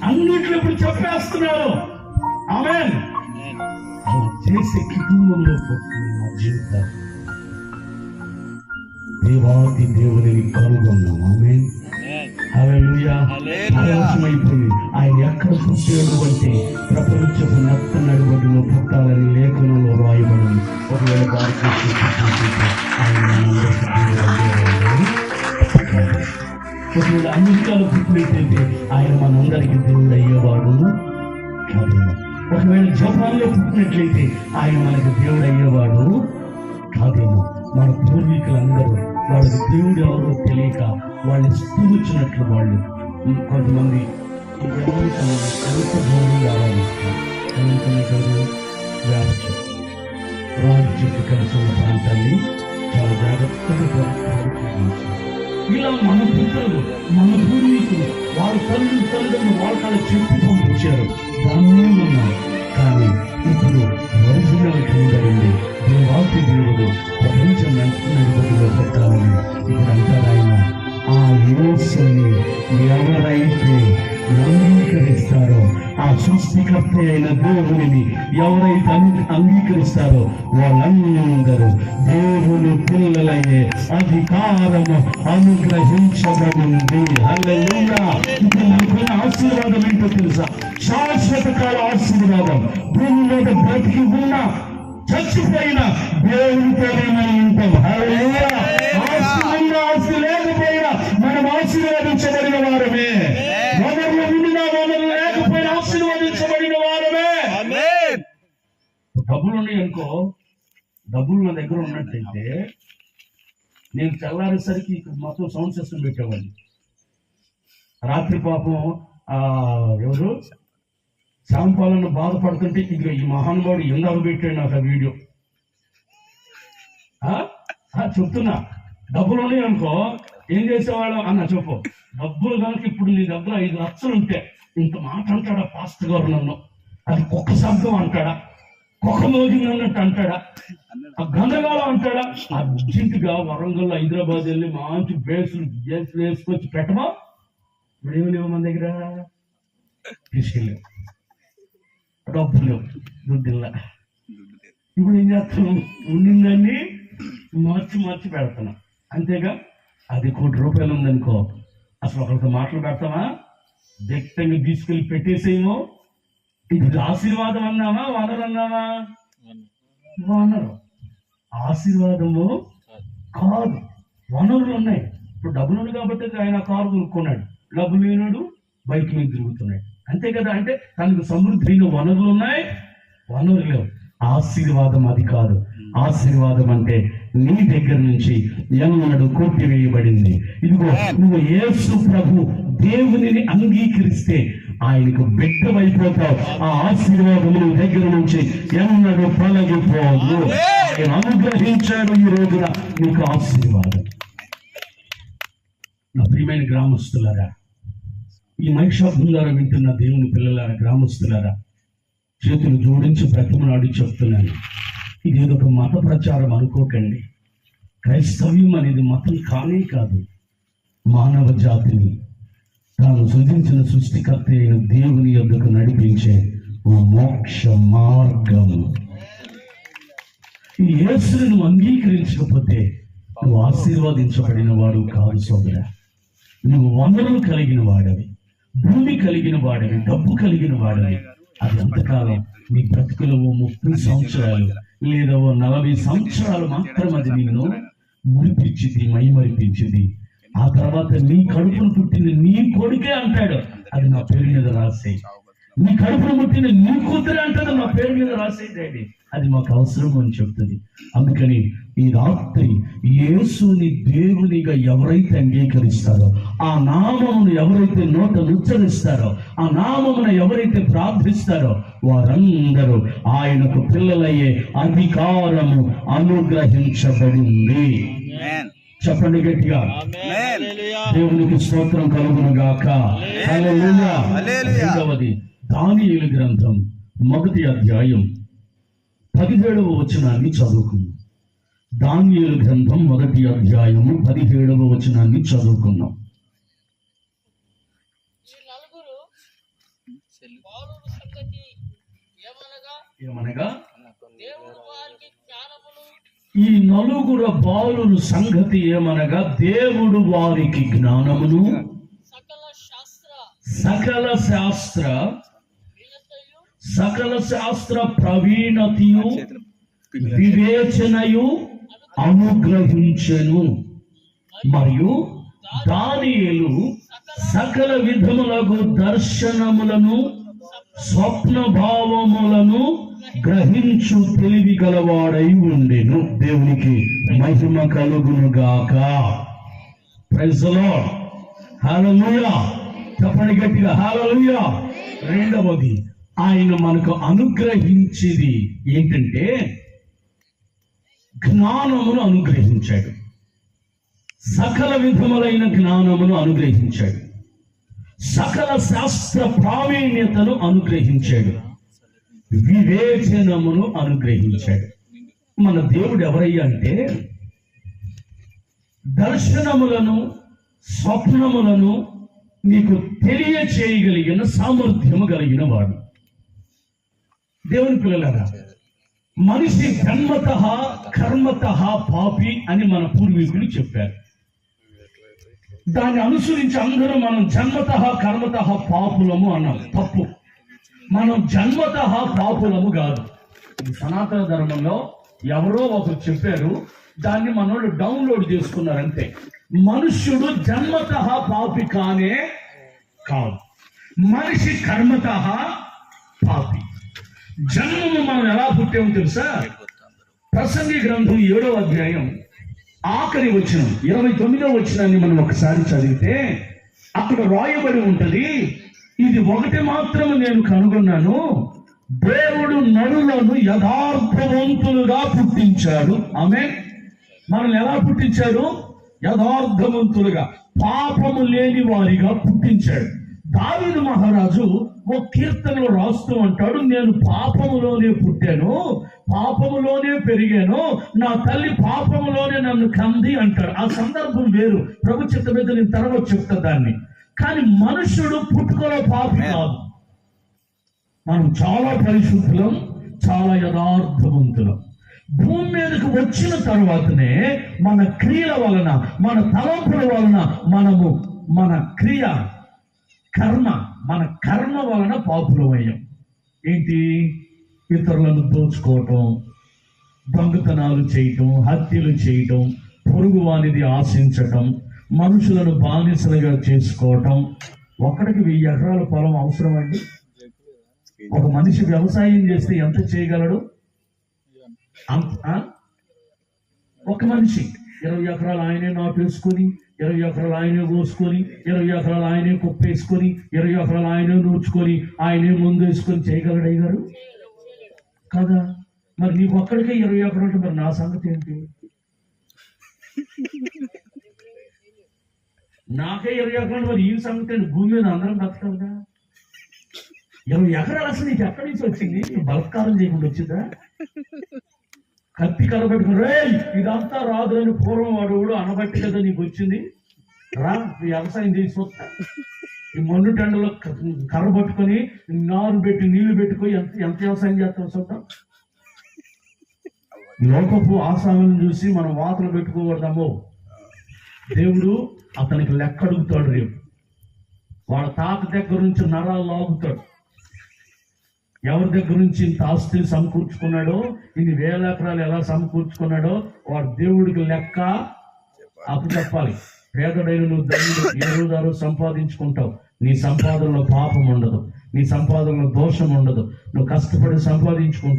అన్నింటిలో ఇప్పుడు చెప్పేస్తున్నారు. ఆమేన్. అలా చేసే కుటుంబంలో పుట్టిన మా జీవితాలు దేవాతి దేవుని కనుగొన్నాం. ఆమేన్. హల్లెలూయా. ఆలస్యమైపోయింది. ఆయన ఎక్కడ పుట్టాడు అంటే ప్రపంచపు నత్త నడుబడిలో పుట్టాలని లేఖనంలో రాయబడింది. ఒకవేళ ఒకవేళ అమెరికాలో పుట్టినట్టయితే ఆయన మనందరికీ దేవుడు అయ్యేవాడు. ఒకవేళ జపాన్లో పుట్టినట్లయితే ఆయన మనకు దేవుడు అయ్యేవాడు కాదేమో. మన పూర్వీకులందరూ వాళ్ళకి దేవుడు ఎవరో తెలియక వాళ్ళు ఇష్టం వచ్చినట్లు వాళ్ళు కొంతమంది ఎంత గౌరవంగా ఆరాధిస్తారు. వేప చెట్టు, రాజు చెట్టు కలిసి ఉన్న ప్రాంతాన్ని చాలా జాగ్రత్తగా ఇలా మన పితరులు మన పూర్వీకులు వాళ్ళ తల్లిదండ్రులు వాళ్ళ చెప్పి పంపించారు. దాన్ని ఉన్నాం. కానీ ఇప్పుడు ఒరిజినల్ కనబడింది. దేవాతి దేవుడు ప్రపంచం నడుపులో పెట్టాలని ఇప్పుడు అంటారు ఆయన. ఆ యేసుని ఎవరైతే అంగీకరిస్తారో, ఆ సృష్టికర్త అయిన దేవుని ఎవరైతే అంగీకరిస్తారో వాళ్ళందరూ దేవుని పిల్లలయ్యే అధికారము అనుగ్రహించబడింది. హల్లెలూయా. ఇప్పుడు మనకున్న ఆశీర్వాదం ఏంటో తెలుసా? శాశ్వత కాల ఆశీర్వాదం. భూమి మీద బ్రతికి ఉన్నా చచ్చిపోయినా దేవునితోనే మనం ఉంటాం. హల్లెలూయా. ఆస్తి లేకపోయినా మనం ఆశీర్వదించబడిన వారమే. వనరులు ఉండినా వనరులు లేకపోయినా ఆశీర్వదించబడిన వారమే. డబ్బులు ఉన్నాయి అనుకో, డబ్బులు నా దగ్గర ఉన్నట్టయితే నేను తెల్లారేసరికి మొత్తం సౌండ్ సిస్టమ్ పెట్టేవాడిని. రాత్రి పాపం ఎవరు శ్యామపాలన్న బాధపడుతుంటే ఇక ఈ మహానుభావుడు ఎందుకు పెట్టాడు నాకు ఆ వీడియో. చెప్తున్నా, డబ్బులు ఉన్నాయి అనుకో ఏం చేసేవాడు అన్న చెప్పు. డబ్బులు కనుక ఇప్పుడు నీ దగ్గర 5 లక్షలు ఉంటే ఇంత మాట అంటాడా పాస్టర్ గారు నన్ను? అది కుక్క శబ్దం అంటాడా? కుక్క మోగింది అన్నట్టు అంటాడా? ఆ గందగాలం అంటాడా? అర్జెంటుగా వరంగల్ హైదరాబాద్ వెళ్ళి మంచి బేసులు వేసుకొచ్చి పెట్టమా? ఇప్పుడు ఏమి లేవు మన దగ్గర, తీసుకెళ్ళావు. డబ్బులు లేవు, దుడ్డిల్లా. ఇప్పుడు ఏం చేస్తున్నాం? ఉండిందని మార్చి పెడతాను. అంతేగా. అది ₹1 ఉందనుకో, అసలు ఒకరితో మాటలు పెడతామా? వ్యక్తంగా తీసుకెళ్ళి పెట్టేసేమో. ఇది ఆశీర్వాదం అన్నామా వనరు అన్నామా? వనరు. ఆశీర్వాదము కాదు, వనరులు ఉన్నాయి. ఇప్పుడు డబ్బులు ఉంది కాబట్టి ఆయన కారు కొనుక్కున్నాడు. డబ్బులు లేనాడు బైక్ మీద తిరుగుతున్నాడు. అంతే కదా. అంటే తనకు సమృద్ధి అయిన వనరులు ఉన్నాయి, వనరులు లేవు. ఆశీర్వాదం అది కాదు. ఆశీర్వాదం అంటే నీ దగ్గర నుంచి ఎన్నడూ కొట్టివేయబడింది. ఇదిగో నువ్వు యేసు ప్రభు దేవునిని అంగీకరిస్తే ఆయనకు బిడ్డవైపోతావు. ఆ ఆశీర్వాదం నీ దగ్గర నుంచి ఎన్నడూ తొలగిపోదు. ఆయన అనుగ్రహించాడు ఈ రోజున నీకు ఆశీర్వాదం. నా ప్రియమైన గ్రామస్తులారా, ఈ మైక్షాపం ద్వారా వింటున్న దేవుని పిల్లలారా, గ్రామస్తులారా, చేతులు జోడించి బ్రతిమలాడి చెప్తున్నాను. ఇదేదో ఒక మత ప్రచారం అనుకోకండి. క్రైస్తవ్యం అనేది మతం కానే కాదు. మానవ జాతిని తాను సృజించిన సృష్టికర్త అయిన దేవుని యొద్దకు నడిపించే ఓ మోక్ష మార్గం. ఈ యేసుని నువ్వు అంగీకరించకపోతే నువ్వు ఆశీర్వదించబడిన వాడు కాదు సోదరా. నువ్వు వనరులు కలిగిన వాడవి, భూమి కలిగిన వాడవి, డబ్బు కలిగిన వాడవి. అది ఎంతకాలం? నీ బ్రతుకులో 30 సంవత్సరాలు లేదా 40 సంవత్సరాలు మాత్రం అది నిన్ను మురిపించింది, మైమరిపించింది. ఆ తర్వాత నీ కడుపును పుట్టిన నీ కొడుకే అంటాడు, అది నా పేరు మీద రాసే. నీ కడుపును పుట్టిన నీ కూతురే అంటాడు, నా పేరు మీద రాసే డాడీ. అది మాకు అవసరం అని చెప్తుంది. అందుకని ఈ రాత్రి యేసుని దేవునిగా ఎవరైతే అంగీకరిస్తారో, ఆ నామమును ఎవరైతే నోట ఉచ్చరిస్తారో, ఆ నామమును ఎవరైతే ప్రార్థిస్తారో వారందరూ ఆయనకు పిల్లలయ్యే అధికారము అనుగ్రహించబడింది. చెప్పండి గట్టిగా. దేవునికి స్తోత్రం కలుగును గాక. హల్లెలూయా. రెండవది దానియేలు గ్రంథం 1వ అధ్యాయం 17వ వచనాన్ని చదువుకుందాం. దానియేలు గ్రంథం 1వ అధ్యాయము 17వ వచనాన్ని చదువుకుందాం. ఏమనగా ఈ నలుగురు బాలుల సంగతి ఏమనగా, దేవుడు వారికి జ్ఞానమును సకల శాస్త్ర ప్రవీణతయు వివేచనయు అనుగ్రహించెను. మరియు దానియేలు సకల విధములకు దర్శనములను స్వప్న భావములను గ్రహించు తెలివి గలవాడై ఉండెను. దేవునికి మహిమ కలుగును గాక. Praise the lord. హల్లెలూయా. చెప్పండి గట్టిగా, హల్లెలూయా. రెండవది, ఆయన మనకు అనుగ్రహించేది ఏంటంటే జ్ఞానమును అనుగ్రహించాడు. సకల విధములైన జ్ఞానమును అనుగ్రహించాడు. సకల శాస్త్ర ప్రావీణ్యతను అనుగ్రహించాడు. వివేచనమును అనుగ్రహించాడు. మన దేవుడు ఎవరయ్యా అంటే, దర్శనములను స్వప్నములను నీకు తెలియచేయగలిగిన సామర్థ్యము కలిగిన వాడు. దేవుని పిల్లలారా, మనిషి జన్మతః కర్మతః పాపి అని మన పూర్వీకులు చెప్పారు. దాన్ని అనుసరించి అందరూ మనం జన్మతః కర్మతః పాపులము అన్నాం. తప్పు. మనం జన్మతః పాపులము కాదు. ఇది సనాతన ధర్మంలో ఎవరో ఒకరు చెప్పారు, దాన్ని మనోళ్ళు డౌన్లోడ్ చేసుకున్నారంతే. మనుష్యుడు జన్మతః పాపి కానే కాదు. మనిషి కర్మతః పాపి. జన్మము మనం ఎలా పుట్టామో తెలుసా? ప్రసంగి గ్రంథం 7వ అధ్యాయం ఆఖరి వచనం 29వ వచనాన్ని మనం ఒకసారి చదివితే అక్కడ రాయబడి ఉంటది, ఇది ఒకటి మాత్రము నేను కనుగొన్నాను, దేవుడు నరులను యథార్థవంతులుగా పుట్టించాడు. ఆమేన్. మనల్ని ఎలా పుట్టించాడు? యథార్థవంతులుగా, పాపము లేని వారిగా పుట్టించాడు. దావీదు మహారాజు ఓ కీర్తనలో రాస్తూ అంటాడు, నేను పాపములోనే పుట్టాను, పాపములోనే పెరిగాను, నా తల్లి పాపములోనే నన్ను కంది అంటాడు. ఆ సందర్భం వేరు. ప్రభు చిత్త మీద నేను తర్వాత చెప్తా దాన్ని. కానీ మనుషుడు పుట్టుకలో పాపి కాదు. మనం చాలా పరిశుద్ధులం, చాలా యథార్థవంతులం. భూమి మీదకు వచ్చిన తర్వాతనే మన క్రియల వలన, మన తలంపుల వలన మన కర్మ వలన పాపులమయ్యాం. ఏంటి? ఇతరులను దోచుకోవటం, దొంగతనాలు చేయటం, హత్యలు చేయటం, పొరుగు వానిది ఆశించటం, మనుషులను బానిసలుగా చేసుకోవటం. ఒకడికి 1000 ఎకరాల పొలం అవసరం అండి. ఒక మనిషి వ్యవసాయం చేస్తే ఎంత చేయగలడు? ఒక మనిషి 20 ఎకరాలు ఆయనే నాటేసుకొని, 20 ఎకరాలు ఆయనే కోసుకొని, 20 ఎకరాలు ఆయనే కుప్పేసుకొని, 20 ఎకరాలు ఆయనే నూర్చుకొని, ఆయనే ముందు వేసుకొని చేయగలడు అయ్యారు కదా? మరి నీకు ఒక్కడికే 20 ఎకరాలు, మరి నా సంగతి ఏంటి? నాకే 20 ఎకరాలు, మరి ఈ సంగతి ఏంటి? భూమి మీద అందరం బతకాలిగా. 20 ఎకరాలు అసలు నీకు ఎక్కడి నుంచి వచ్చింది? బలత్కారం చేయకుండా వచ్చిందా? కత్తి కనబెట్టుకుని రే ఇదంతా రాదు అని పూర్వం వాడు అనబట్టి కదా నీకు వచ్చింది. రా వ్యవసాయం చేసి ఈ మండు టెండలో కర్ర పట్టుకొని నారు పెట్టి నీళ్లు పెట్టుకొని ఎంత వ్యవసాయం చేస్తాం చూద్దాం. లోకపు ఆశాలను చూసి మనం వాతలు పెట్టుకోకూడదామో. దేవుడు అతనికి లెక్క అడుగుతాడు. రేపు వాళ్ళ తాత దగ్గర నుంచి నరాలు లాగుతాడు. ఎవరి దగ్గర నుంచి ఇంత ఆస్తిని సమకూర్చుకున్నాడో, ఇన్ని 1000 ఎకరాలు ఎలా సమకూర్చుకున్నాడో వాడు దేవుడికి లెక్క అప్పు చెప్పాలి. పేదడైన నువ్వు ధనుడు ఏ రోజు సంపాదించుకుంటావు. నీ సంపాదనలో పాపం ఉండదు, నీ సంపాదనలో దోషం ఉండదు. నువ్వు కష్టపడి సంపాదించుకొని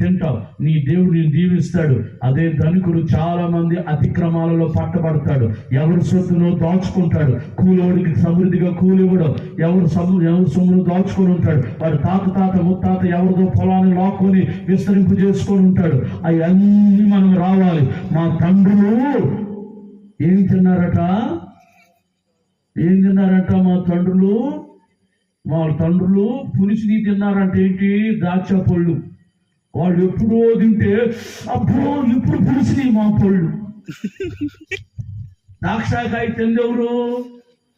తింటావు. నీ దేవుడు నేను దీవిస్తాడు. అదే ధనికుడు చాలా మంది అతిక్రమాలలో పట్టబడతాడు. ఎవరి సొత్తును దాచుకుంటాడు. కూలోడికి సమృద్ధిగా కూలివ్వడు. ఎవరు సొమ్మును దాచుకొని ఉంటాడు. వాడు తాత ముత్తాత ఎవరిదో పొలాన్ని లాక్కొని విస్తరింపు చేసుకొని ఉంటాడు. అవన్నీ మనం రావాలి. మా తండ్రులు ఏం తిన్నారట? మా తండ్రులు పులిసిని తిన్నారంటే ఏంటి? ద్రాక్ష పళ్ళు. వాళ్ళు ఎప్పుడో తింటే అబ్బో ఇప్పుడు పులిసిని మా పళ్ళు. ద్రాక్షకాయ తిందెవరు?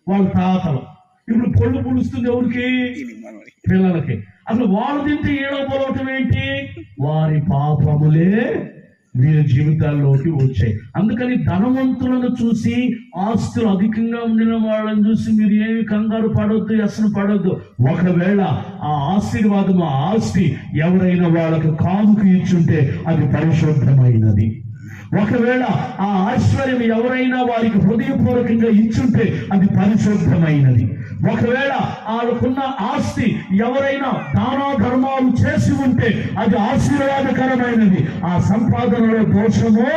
వాళ్ళ తాతలు. ఇప్పుడు పళ్ళు పులుస్తుంది ఎవరికి? పిల్లలకి. అసలు వాళ్ళు తింటే ఏడో పొలవటం ఏంటి? వారి పాపములే వీరి జీవితాల్లోకి వచ్చాయి. అందుకని ధనవంతులను చూసి, ఆస్తులు అధికంగా ఉండిన వాళ్ళని చూసి మీరు ఏమి కంగారు పడొద్దు, వ్యసన పడొద్దు. ఒకవేళ ఆ ఆశీర్వాదం, ఆ ఆస్తి ఎవరైనా వాళ్ళకు కానుక ఇచ్చుంటే అది పరిశుద్ధమైనది. ఒకవేళ ఆ ఐశ్వర్యం ఎవరైనా వారికి హృదయపూర్వకంగా ఇచ్చుంటే అది పరిశుద్ధమైనది. ఒకవేళ వాళ్ళకున్న ఆస్తి ఎవరైనా దాన ధర్మాలు చేసి ఉంటే అది ఆశీర్వాదకరమైనది. ఆ సంపాదనలో దోషము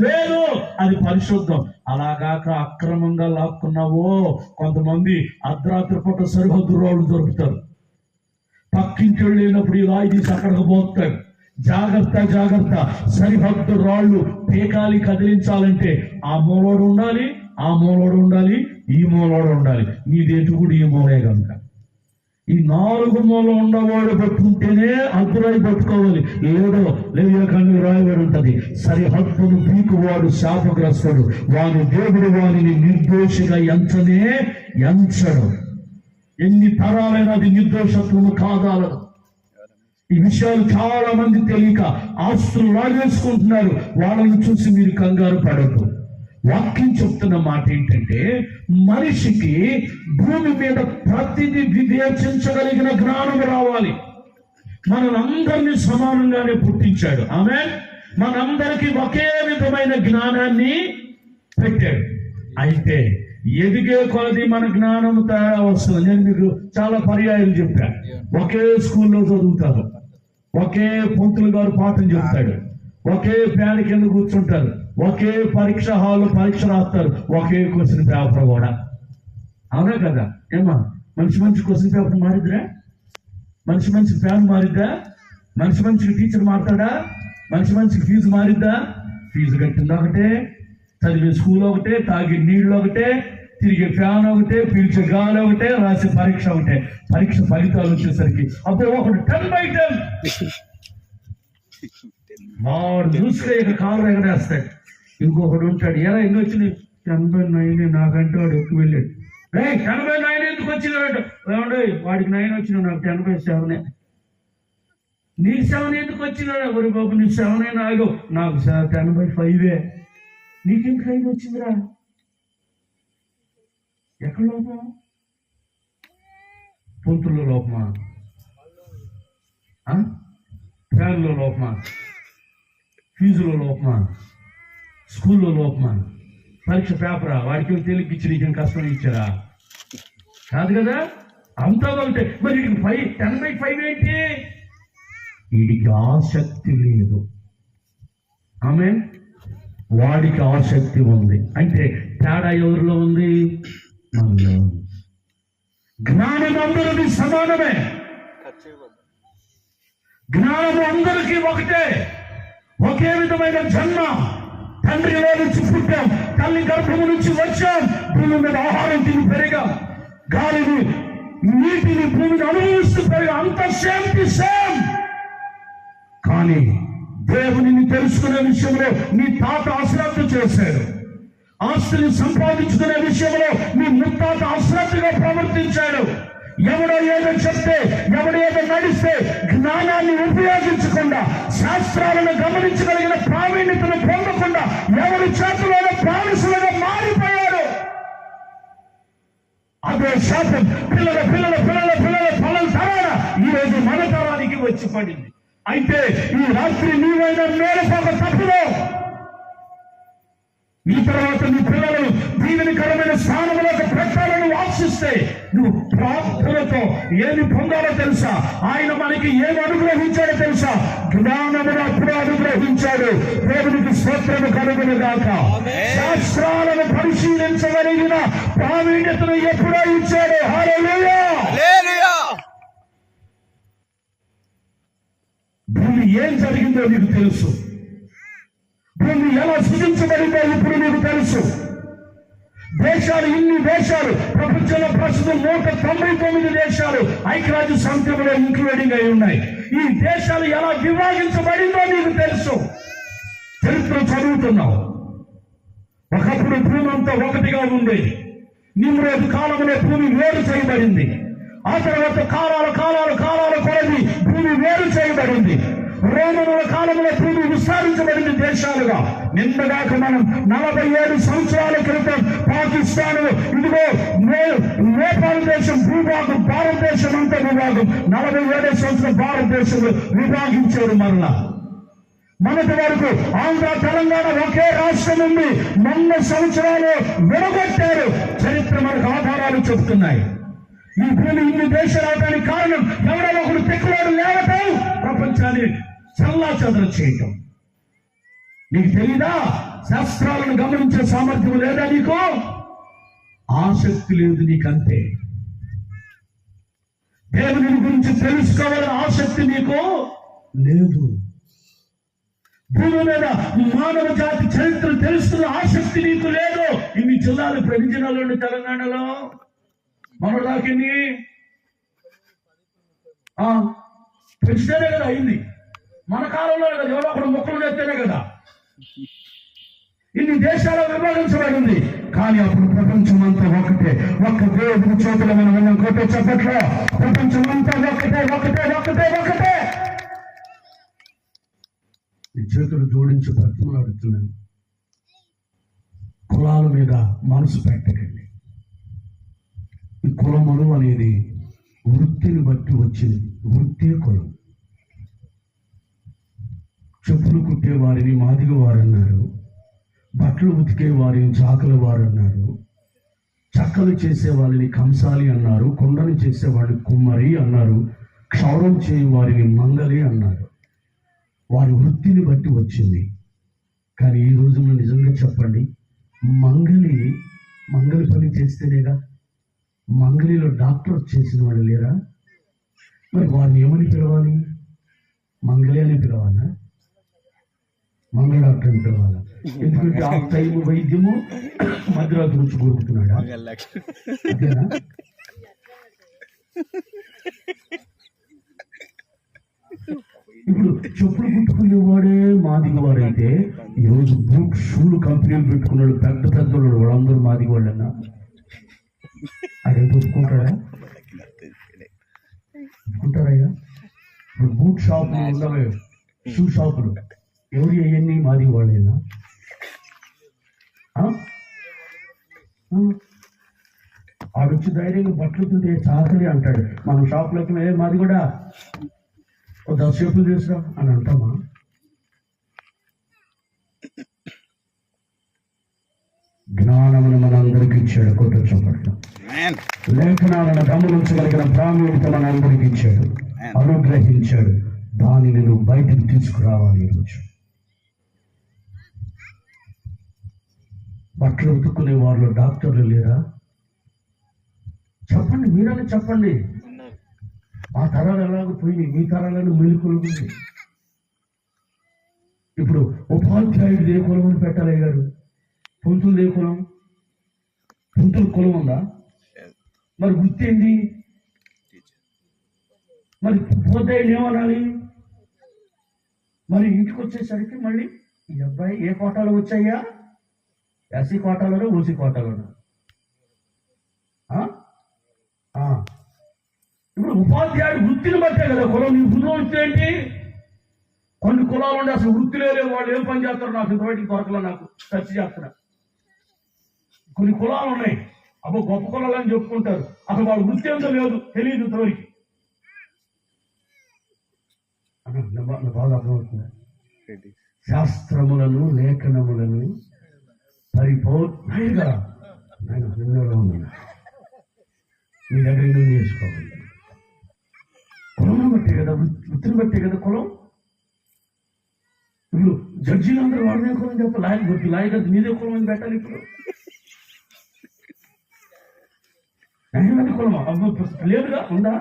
లేదు, అది పరిశుద్ధం. అలాగాక అక్రమంగా లాక్కున్నావో, కొంతమంది అర్ధరాత్రి పూట సరిహద్దు రోడ్లు దొరుకుతారు. పక్కింటి వెళ్ళినప్పుడు ఈ రాయి తీసి అక్కడికి పోతాడు. జాగ్రత్త జాగ్రత్త, సరిహద్దు రాళ్ళు పేకాలి కదిలించాలంటే ఆ మూలోడు ఉండాలి, ఆ మూలోడు ఉండాలి, ఈ మూలోడు ఉండాలి. నీదేటు కూడా ఈ మూలే కనుక ఈ 4 మూల ఉన్నవాడు పట్టుకుంటేనే అద్దురాయి పట్టుకోవాలి. ఏడో లేఖనంలో రాయబడి ఉంటది, సరిహద్దును పీకువాడు శాపగ్రస్తుడు, వాని దేవుడు వానిని నిర్దోషిగా ఎంచడు. ఎన్ని తరాలైనా అది నిర్దోషత్వము కాదాలదు. ఈ విషయాలు చాలా మంది తెలియక ఆస్తులు లాగేసుకుంటున్నారు. వాళ్ళని చూసి మీరు కంగారు పడద్దు. వాక్యం చెప్తున్న మాట ఏంటంటే, మనిషికి భూమి మీద ప్రతిదీ వివేచించగలిగిన జ్ఞానం రావాలి. మనందరినీ సమానంగానే పుట్టించాడు. ఆమేన్. మనందరికీ ఒకే విధమైన జ్ఞానాన్ని పెట్టాడు. అయితే ఎదిగే కొలది మన జ్ఞానం తేడా వస్తుంది. నేను మీకు చాలా పర్యాయాలు చెప్పాను. ఒకే స్కూల్లో చదువుతారు, ఒకే పంతులు గారు పాఠం చెప్తాడు, ఒకే ఫ్యాన్ కింద కూర్చుంటారు, ఒకే పరీక్ష హాల్లో పరీక్ష రాస్తారు, ఒకే క్వశ్చన్ పేపర్ కూడా. అవునా కదా? ఏమా మంచి క్వశ్చన్ పేపర్ మారిద్దా? మంచి ఫ్యాన్ మారిద్దా? మంచికి టీచర్ మారుతాడా? మంచికి ఫీజు మారిద్దా? ఫీజు కట్టింది ఒకటే, చదివే స్కూల్ ఒకటే, తాగే నీళ్ళు ఒకటే, తిరిగే ఫ్యాన్ ఒకటే, పీల్చే గాలి ఒకటే, రాసే పరీక్ష ఒకటే. పరీక్ష ఫలితాలు వచ్చేసరికి అప్పుడు ఒకటి 10/10 వాడు చూసుకే ఇక కాలు ఎగడేస్తాడు. ఇంకొకడు ఉంటాడు, ఎలా ఎన్ని వచ్చినాయి? 89. నాకంటే వాడు ఎక్కువ వెళ్ళాడు. 89 ఎందుకు వచ్చినాడు? ఏమండి వాడికి 9 వచ్చినా, నాకు 87. నీకు 7 ఎందుకు వచ్చినాడు? ఒరి బాబు నీకు 7 నాగో, నాకు 85. నీకెందుకు 5 వచ్చిందిరా? ఎక్కడ లోపం? పొంతుల్లో లోపమా? ఫ్యాన్లో లోపమా? ఫీజులో లోపమా? స్కూల్లో లోపమా? పరీక్ష పేపరా? వాడికి తెలిపిచ్చి నీకేం కష్టం ఇచ్చారా? కాదు కదా, అంతా ఒకటే. మరి 10/5 ఏంటి? వీడికి ఆసక్తి లేదు. ఆమేన్. వాడికి ఆసక్తి ఉంది. అంటే తేడా ఎవరిలో ఉంది? మనలో. జ్ఞానం అందరికీ సమానమే, జ్ఞానం అందరికీ ఒకటే, ఒకే విధమైన జన్మ. తండ్రిలో నుంచి పుట్టాం, తల్లి గర్భము నుంచి వచ్చాం, భూమి మీద ఆహారం తిని పెరిగాం, గాలిని నీటిని భూమిని అనుభవిస్తూ పెరిగాం. అంత సేమ్. కానీ దేవుని తెలుసుకునే విషయంలో నీ తాత అశ్రద్ధ చేశాడు. ఆస్తిని సంపాదించుకునే విషయంలో నీ ముత్తాత అశ్రద్ధగా ప్రవర్తించాడు. ఎవడో ఏదో చెప్తే, ఎవడో ఏదో నడిస్తే జ్ఞానాన్ని ఉపయోగించకుండా, శాస్త్రాలను గమనించగలిగిన ప్రావీణ్యతను పొందకుండా ఎవరి చేతులలో బానిసలుగా మారిపోయాడు. అదే శాతం పిల్లల ఫలం తరాల ఈరోజు మన తరానికి వచ్చి పడింది. అయితే ఈ రాత్రి నీవైనా మేలుపోక తప్పులో, ఈ తర్వాత నీ పిల్లలను దీవెనకరమైన స్థానంలోకి పెట్టాలని ఆశిస్తే నువ్వు ప్రార్థనతో ఏమి పొందాలో తెలుసా? ఆయన మనకి ఏమి అనుగ్రహించాడో తెలుసా? జ్ఞానమును అప్పుడు అనుగ్రహించాడు. దేవునికి స్తోత్రము కలుగును గాక. శాస్త్రాలను పరిశీలించగలిగిన ప్రావీణ్యతను ఎప్పుడో ఇచ్చాడు. హల్లెలూయా. భూమి ఏం జరిగిందో నీకు తెలుసు. భూమి ఎలా సృజించబడిందో ఇప్పుడు నీకు తెలుసు. ఇన్ని దేశాలు ప్రపంచంలో ప్రస్తుతం 199 దేశాలు ఐక్యరాజ్య సమితిలో ఇంక్లూడింగ్ అయి ఉన్నాయి. ఈ దేశాలు ఎలా విభాగించబడిందో నీకు తెలుసు. చరిత్ర చదువుతున్నావు. ఒకప్పుడు భూమి అంతా ఒకటిగా ఉండేది. నిమ్రోజు కాలంలో భూమి వేరు చేయబడింది. ఆ తర్వాత కాలాలు కొలది భూమి వేరు చేయబడింది. రోమనుల కాలంలో భూమి విస్తరించబడింది దేశాలుగా. నిన్నగాక మనం 47 సంవత్సరాల క్రితం పాకిస్తాన్, ఇదిగో నేపాల్ దేశం భూభాగం, భారతదేశం అంతా విభాగం, 47 సంవత్సరం భారతదేశంలో విభాగించారు. మరలా మొదటి వరకు ఆంధ్ర తెలంగాణ ఒకే రాష్ట్రం ఉంది. 100 సంవత్సరాలు విడగొట్టారు. చరిత్ర మనకు ఆధారాలు చెబుతున్నాయి. ఈ భూమి ఇన్ని దేశాలు అవడానికి కారణం ఎవరో ఒకరు తెక్కువాడు లేవటం, ప్రపంచాన్ని చల్లా చెదర చేయటం. నీకు తెలీదా? శాస్త్రాలను గమనించే సామర్థ్యం లేదా నీకు? ఆసక్తి లేదు నీకంతే. దేవుని గురించి తెలుసుకోవాలని ఆసక్తి నీకు లేదు. భూమి మీద మానవ జాతి చరిత్ర తెలుస్తున్న ఆసక్తి నీకు లేదు. ఇన్ని జిల్లాలు ప్రతిజిల్లాలో ఉండి తెలంగాణలో మనదాకింది పెంచితేనే కదా అయింది. మన కాలంలో కదా, ఎవరో ఒకడు మొక్కలు నేస్తేనే కదా ఇన్ని దేశాలు విభజించబడింది. కానీ అప్పుడు ప్రపంచం అంతా ఒకటే. ఒక్క దేవుడి చోటులో మనం ఉన్నాం. కోట చెప్పట్లో ప్రపంచం అంతా ఒకటే ఒకటే ఒకటే ఒకటే. ఈ చేతులు జోడించి బ్రతిమలాడుతున్నాను. కులాల మీద మనసు పెట్టకండి. ఈ కులములు అనేది వృత్తిని బట్టి వచ్చింది. వృత్తే కులం. చెప్పులు కుట్టే వారిని మాదిగ వారు అన్నారు, బట్టలు ఉతికే వారిని చాకల వారు అన్నారు, చక్కలు చేసే వారిని కంసాలి అన్నారు, కొండలు చేసే వారిని కుమ్మరి అన్నారు, క్షౌరం చేయు వారిని మంగలి అన్నారు. వారి వృత్తిని బట్టి వచ్చింది. కానీ ఈ రోజున నిజంగా చెప్పండి, మంగలి పని చేస్తేనేగా. మంగలిలో డాక్టర్ చేసిన వాళ్ళు లేరా? మరి వారిని ఏమని పిలవాలి? మంగలి అని పిలవాలా? మంగళ డాక్టర్ అని పిలవాలా? ఎందుకంటే ఆ టైం వైద్యము మధ్యరాత్రి నుంచి కోరుకుతున్నాడా? అంతేనా? ఇప్పుడు చెప్పులు కుట్టుకునేవాడే మాదిగవాడైతే, ఈరోజు బూట్ షూలు కంపెనీలు పెట్టుకున్నాడు పెద్ద పెద్ద వాళ్ళందరూ మాదిగవాళ్ళన్నా. అదేంటి ఒప్పుకుంటాడా? ఒప్పుకుంటారయ్యా? ఇప్పుడు బూట్ షాపులు ఉండవే, షూ షాపులు, ఎవరు అవన్నీ మాదిగవాళ్ళైనా? ఆడొచ్చి ధైర్యంగా బట్టలు తింటే చాకలి అంటాడు. మన షాపులోకి మాది కూడా 10 చెప్పులు తీసుకురా అని అంటామా? జ్ఞానమును మనందరికి ఇచ్చాడు. కొట్టొచ్చు పట్ల లేఖనాలను గమనించగలిగిన ప్రాముఖ్యత మనందరికి ఇచ్చాడు, అనుగ్రహించాడు. దానిని నువ్వు బయటకు తీసుకురావాలి. ఈరోజు బట్టలు ఉతుక్కునే వాళ్ళు డాక్టర్లు లేరా? చెప్పండి, మీరని చెప్పండి. ఆ తరాలు ఎలాగో పోయినాయి, మీ తరాలను మెలుకొలుగుంది. ఇప్పుడు ఉపాధ్యాయుడు ఏ కులం అని పెట్టాలి గారు? పంతులు ఏ కులం? పంతులు కులం ఉందా? మరి వృత్తి ఏంటి? మరి ఉపాధ్యాయుడు ఏమనాలి? మరి ఇంటికి వచ్చేసరికి మళ్ళీ ఈ అబ్బాయి ఏ కోటాలో వచ్చాయా? ఎస్సీ కోటాలోనో ఓసీ కోటాలోనో? ఇప్పుడు ఉపాధ్యాయుడు వృత్తిని బట్టే కదా కులం. నీ వృత్తి ఏంటి? కొన్ని కులాలు ఉండే అసలు వృత్తి లేవు. వాళ్ళు ఏం పని చేస్తారు నాకు ఇంతవరకు దొరకలే. నాకు చర్చ చేస్తున్నా. కొన్ని కులాలు ఉన్నాయి, అబ్బో గొప్ప కులాలు అని చెప్పుకుంటారు, అసలు వాళ్ళ వృత్తి ఏంటో లేదు, తెలియదు ఇంతవరకు. బాగా అర్థమవుతుంది. శాస్త్రములను లేఖనములను పరిపూర్ణంగా నేను నిన్నలో ఉన్నాను. మీ దగ్గర నుండి నేర్చుకోవాలి. కులం బట్టే కదా, వృత్తిని బట్టే కదా కులం. ఇప్పుడు జడ్జీలు అందరూ వాడినే కులం చెప్పాలి. లాయర్ మీదే కులం అని పెట్టాలి. ఇప్పుడు న్యాయవాది కులమా? లేదుగా, ఉందా?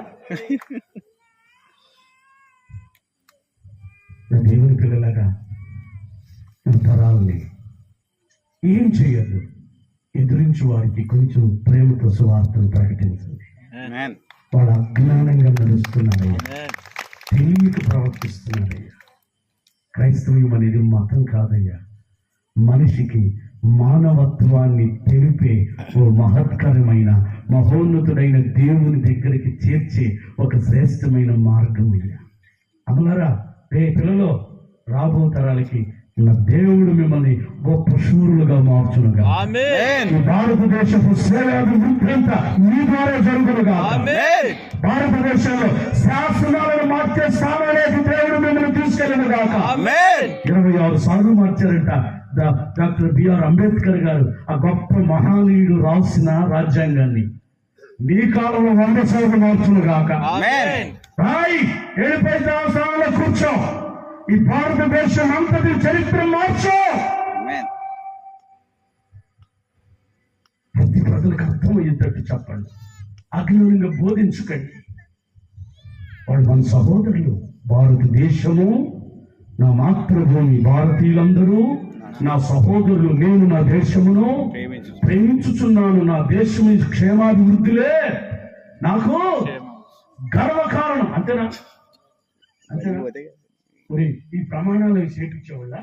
దేవుని పిల్లలాగా తరాలని ఏం చేయద్దు, ఎదురించి వారికి కొంచెం ప్రేమతో సువార్తను ప్రకటించండి. వాళ్ళ అజ్ఞానంగా నడుస్తున్నారయ్యా, తెలియక ప్రవర్తిస్తున్నారయ్యా. క్రైస్తవ్యం అనేది మతం కాదయ్యా, మనిషికి మానవత్వాన్ని తెలిపే ఓ మహత్కరమైన మహోన్నతుడైన దేవుని దగ్గరికి చేర్చే ఒక శ్రేష్టమైన మార్గం అయ్యా. అమలారా, పిల్లలు, రాబో తరాలకి నా దేవుడు మిమ్మల్ని గొప్ప శూరులుగా మార్చునుగా. ఈ భారతదేశపు సేవాభివృద్ధి అంతా మీ ద్వారా జరుగునుగా. భారతదేశంలో శాసనాలను మార్చే స్థానానికి దేవుడు మిమ్మల్ని తీసుకెళ్ళను గాక. 26 సార్లు మార్చారంట డాక్టర్ బిఆర్ అంబేద్కర్ గారు. ఆ గొప్ప మహానీయుడు రాసిన రాజ్యాంగాన్ని మీ కాలంలో 100 సార్లు మార్చును గాక. రాయి 75వ స్థానంలో కూర్చో. ఈ భారతదేశం అంతటి చరిత్ర మార్చో. ప్రతి ప్రజలకు అర్థమయ్యేటట్టు చెప్పండి. అజ్ఞానంగా బోధించకండి. వాళ్ళు మన సహోదరులు. భారతదేశము నా మాతృభూమి. భారతీయులందరూ నా సహోదరులు. నేను నా దేశమును ప్రేమించుచున్నాను. నా దేశం క్షేమాభివృద్ధిలే నాకు గర్వకారణం. అంతేనా? ఈ ప్రమాణాలు చేపించేవాళ్ళ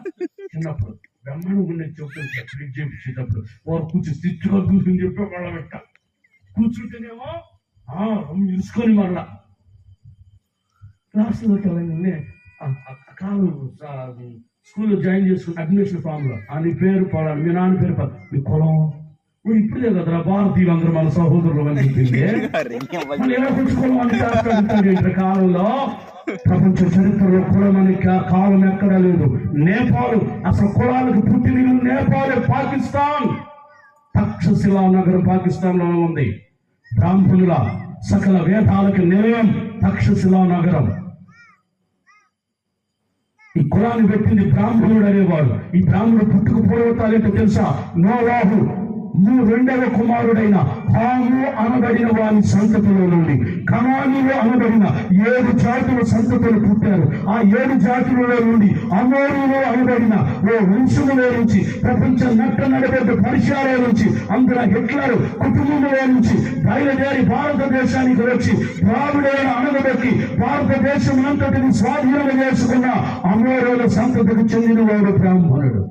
చిన్నప్పుడు బ్రహ్మాండంగా చెప్తుంటారు. ఫ్రిడ్జ్ చేపించేటప్పుడు వారు కూర్చొని స్థితిగా కూర్చుని చెప్పే వాళ్ళ పెట్ట కూర్చుంటేనేమో ఇసుకొని మళ్ళా క్లాసులో కాదు. స్కూల్లో జాయిన్ చేసుకున్న అడ్మిషన్ ఫామ్ లో నీ పేరు పడాలి, మీ నాన్న పేరు పడాలి, మీ కులం. ఇప్పుడే కదరా భారతీయులు అందరూ మన సహోదరులు అని చెప్పింది. ఎలా పుచ్చుకోవాలి కాలంలో ప్రపంచ చరిత్రలో కులం అనే కాలం ఎక్కడా లేదు. నేపాల్ అసలు కులాలకు పుట్టిన నేపాల్, పాకిస్తాన్. తక్షశిలా నగరం పాకిస్తాన్ లో ఉంది. బ్రాహ్మణుల సకల వేదాలకు నిలయం తక్షశిలా నగరం. ఈ కులాన్ని పెట్టింది బ్రాహ్మణుడు అనేవాడు. ఈ బ్రాహ్మణుడు పుట్టుకు పూర్వతాలేంటో తెలుసా? నోవాహు రెండవ కుమారుడైన హాము అనబడిన వారి సంతతిలో నుండి కనానీయులు అనబడిన 7 జాతుల సంతతులు పుట్టారు. ఆ 7 జాతులలో నుండి అమోరీలు అనబడిన ఓ వంశములో నుంచి, ప్రపంచం నడబెట్ట పరిచయాల నుంచి, అందరూ హిట్లర్ కుటుంబంలో నుంచి బయలుదేరి భారతదేశానికి వచ్చి ద్రావిడైన అనగబెట్టి భారతదేశం అంతటిని స్వాధీనం చేసుకున్న అమోరీల సంతతికి చెందినవాడు బ్రాహ్మణుడు.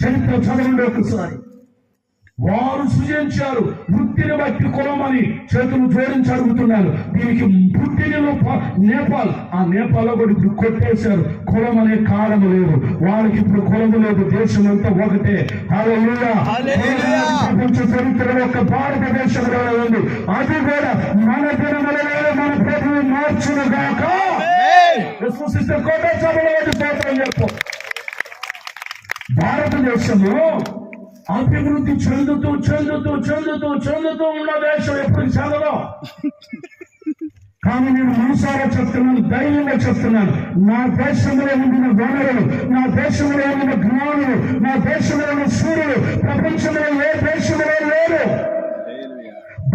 చరిత్ర చదవండి ఒకసారి. వారు సృజించారు. వృత్తిని బట్టి కులం అని చేతులు జోడించి అడుగుతున్నారు. దీనికి పుట్టినలో నేపాల్. ఆ నేపాల్ కూడా ఇప్పుడు కొట్టేశారు. కులం అనే కాలం లేదు వాళ్ళకి. ఇప్పుడు కులము లేదు. దేశం అంతా ఒకటే. హల్లెలూయా. ప్రపంచ చరిత్రలో ఒక భారతదేశంలో ఉంది. అది కూడా మన దినములలో మన ప్రభువు మార్చును గాక. విశ్వసిస్తే కోటే సభలో చెప్పు. భారతదేశము అభివృద్ధి చెందుతూ చెందుతూ చెందుతూ చెందుతూ ఉన్న దేశం ఎప్పుడు చెందదు. కానీ నేను మనసారా చెప్తున్నాను, ధైర్యంగా చెప్తున్నాను. నా దేశంలో ఉండిన వనరులు, నా దేశంలో ఉండిన జ్ఞానులు, నా దేశంలో ఉన్న సూర్యులు ప్రపంచంలో ఏ దేశంలో లేరు.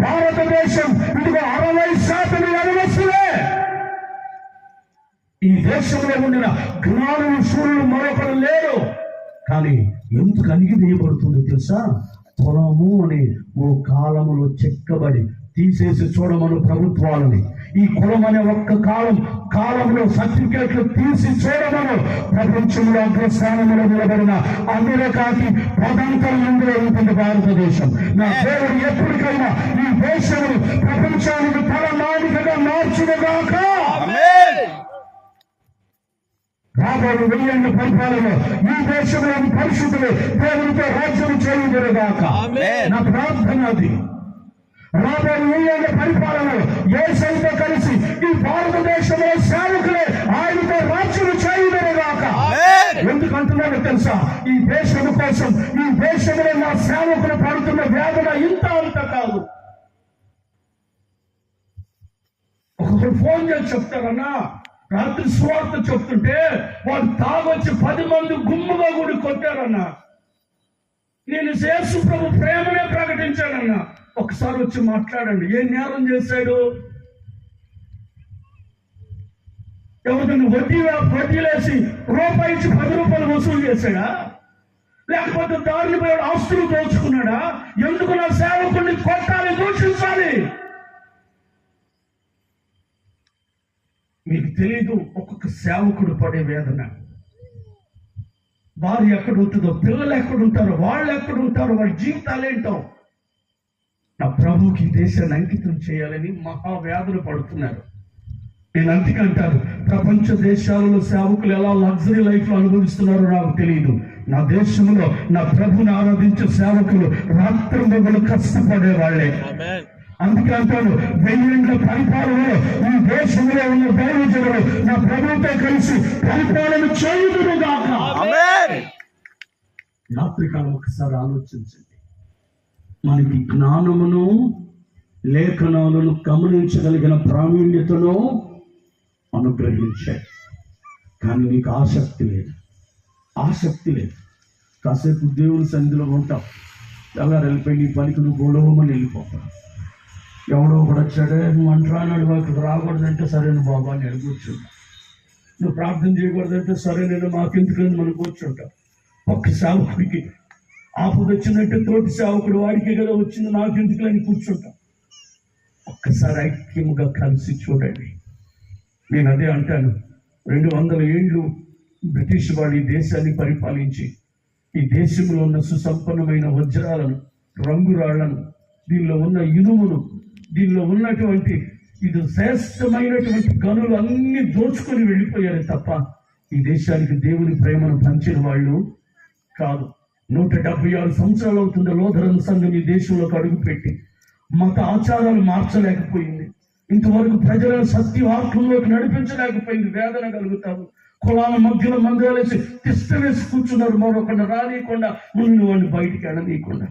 భారతదేశం ఇదిగో 60% అనువస్తులే. ఈ దేశంలో ఉండిన జ్ఞానులు సూర్యులు మరొకరు లేరు. కానీ ఎందుకు అణిగివేయబడుతుందో తెలుసా? పొలము అని ఓ కాలములో చెక్కబడి తీసేసి చూడమను ప్రభుత్వాలని. ఈ కులం అనే ఒక్క కాలంలో సర్టిఫికేట్లు తీసి చూడమను. ప్రపంచంలో అగ్రస్థానంలో నిలబడిన అమెరికాకి పదాంతరం ఎందులో ఉంటుంది భారతదేశం. నా దేవుడు ఎప్పటికైనా ఈ దేశం ప్రపంచానికి తలమానికగా మార్చునుగాక. రాబోయే 1000 ఏళ్ల పరిపాలన ఈ దేశంలోని పరిశుద్ధులు దేవునితో రాజ్యం చేయుదురుగాక. నా ప్రార్థన అది. రాబోయే 1000 ఏళ్ల పరిపాలనలో యేసుతో కలిసి ఈ భారతదేశంలో సేవకులే ఆయనతో రాజ్యం చేయుదురుగాక. ఎందుకంటున్నారో తెలుసా? ఈ దేశం కోసం, ఈ దేశంలో నా సేవకులు పడుతున్న వేదన ఇంత అంత కాదు. ఒకరు ఫోన్ చేసి చెప్తారన్నా, రాత్రి స్వార్థ చెప్తుంటే వాళ్ళు తాగొచ్చి 10 మంది గుమ్ముగా కూడా కొట్టారన్నా. నేను యేసు ప్రభు ప్రేమనే ప్రకటించానన్నా. ఒకసారి వచ్చి మాట్లాడండి. ఏ నేరం చేశాడు? ఎవరిని వడ్డీలేసి రూపాయిచ్చి 10 రూపాయలు వసూలు చేశాడా? లేకపోతే దారిని పోయి ఆస్తులు దోచుకున్నాడా? ఎందుకు నా సేవకుడిని కొట్టాలి, దూషించాలి? మీకు తెలీదు ఒక్కొక్క సేవకుడు పడే వేదన. భార్య ఎక్కడ ఉంటుందో, పిల్లలు ఎక్కడ ఉంటారో, వాళ్ళు ఎక్కడ ఉంటారో, వాళ్ళ జీవితాలు ఏంటో. నా ప్రభుకి దేశాన్ని అంకితం చేయాలని మహావ్యాధులు పడుతున్నారు. నేను అందుకే అంటాను, ప్రపంచ దేశాలలో సేవకులు ఎలా లగ్జరీ లైఫ్ లో అనుభవిస్తున్నారో నాకు తెలియదు. నా దేశంలో నా ప్రభుని ఆరాధించే సేవకులు రాత్రింబగళ్ళు కష్టపడే వాళ్ళే. అందుకే అంటాను, 1000 ఏళ్ల పరిపాలనలో ఈ దేశంలో ఉన్న దైవజనులు నా ప్రభువుతో కలిసి పరిపాలన చేయుదురుగాక. రాత్రికాలం ఒకసారి ఆలోచించండి. మనకి జ్ఞానమును లేఖనాలను గమనించగలిగిన ప్రావీణ్యతను అనుగ్రహించాడు. కానీ నీకు ఆసక్తి లేదు. కాసేపు దేవుని సన్నిధిలో ఉంటావు, ఎలా వెళ్ళిపోయి నీ పనికి నువ్వు గొడవమని వెళ్ళిపోతావు. ఎవడో ఒకడు వచ్చాడే, నువ్వు అంటరానాడు వాటికి రాకూడదంటే సరే నువ్వు బాబా నేను కూర్చుంటా, నువ్వు ప్రార్థన చేయకూడదంటే సరే నేను మాకెందుకని మనం కూర్చుంటాం. ఒక్క సేవకుడికి ఆపద వచ్చినట్టు తోటి సేవకుడు వాడికి కదా వచ్చింది, నాకెందుకులని కూర్చుంటాం. ఒక్కసారి ఐక్యముగా కలిసి చూడండి. నేను అదే అంటాను, 200 ఏళ్ళు బ్రిటిష్ వాడు ఈ దేశాన్ని పరిపాలించి ఈ దేశంలో ఉన్న సుసంపన్నమైన వజ్రాలను, రంగురాళ్లను, దీనిలో ఉన్న ఇనుమును, దీనిలో ఉన్నటువంటి ఇది శ్రేష్టమైనటువంటి గనులు అన్ని దోచుకొని వెళ్ళిపోయారు తప్ప ఈ దేశానికి దేవుని ప్రేమను పంచిన వాళ్ళు కాదు. 176 సంవత్సరాలు అవుతుంది లోథరన్ సంఘం ఈ దేశంలోకి అడుగుపెట్టి. మత ఆచారాలు మార్చలేకపోయింది. ఇంతవరకు ప్రజలను సత్యవాక్యంలోకి నడిపించలేకపోయింది. వేదన కలుగుతారు. కులాల మధ్యలో మందిరాలేసి తిష్ట వేసి కూర్చున్నారు, మరొకరిని రానియకుండా, ముందు వాడిని బయటికి వెళ్ళనీయకుండా.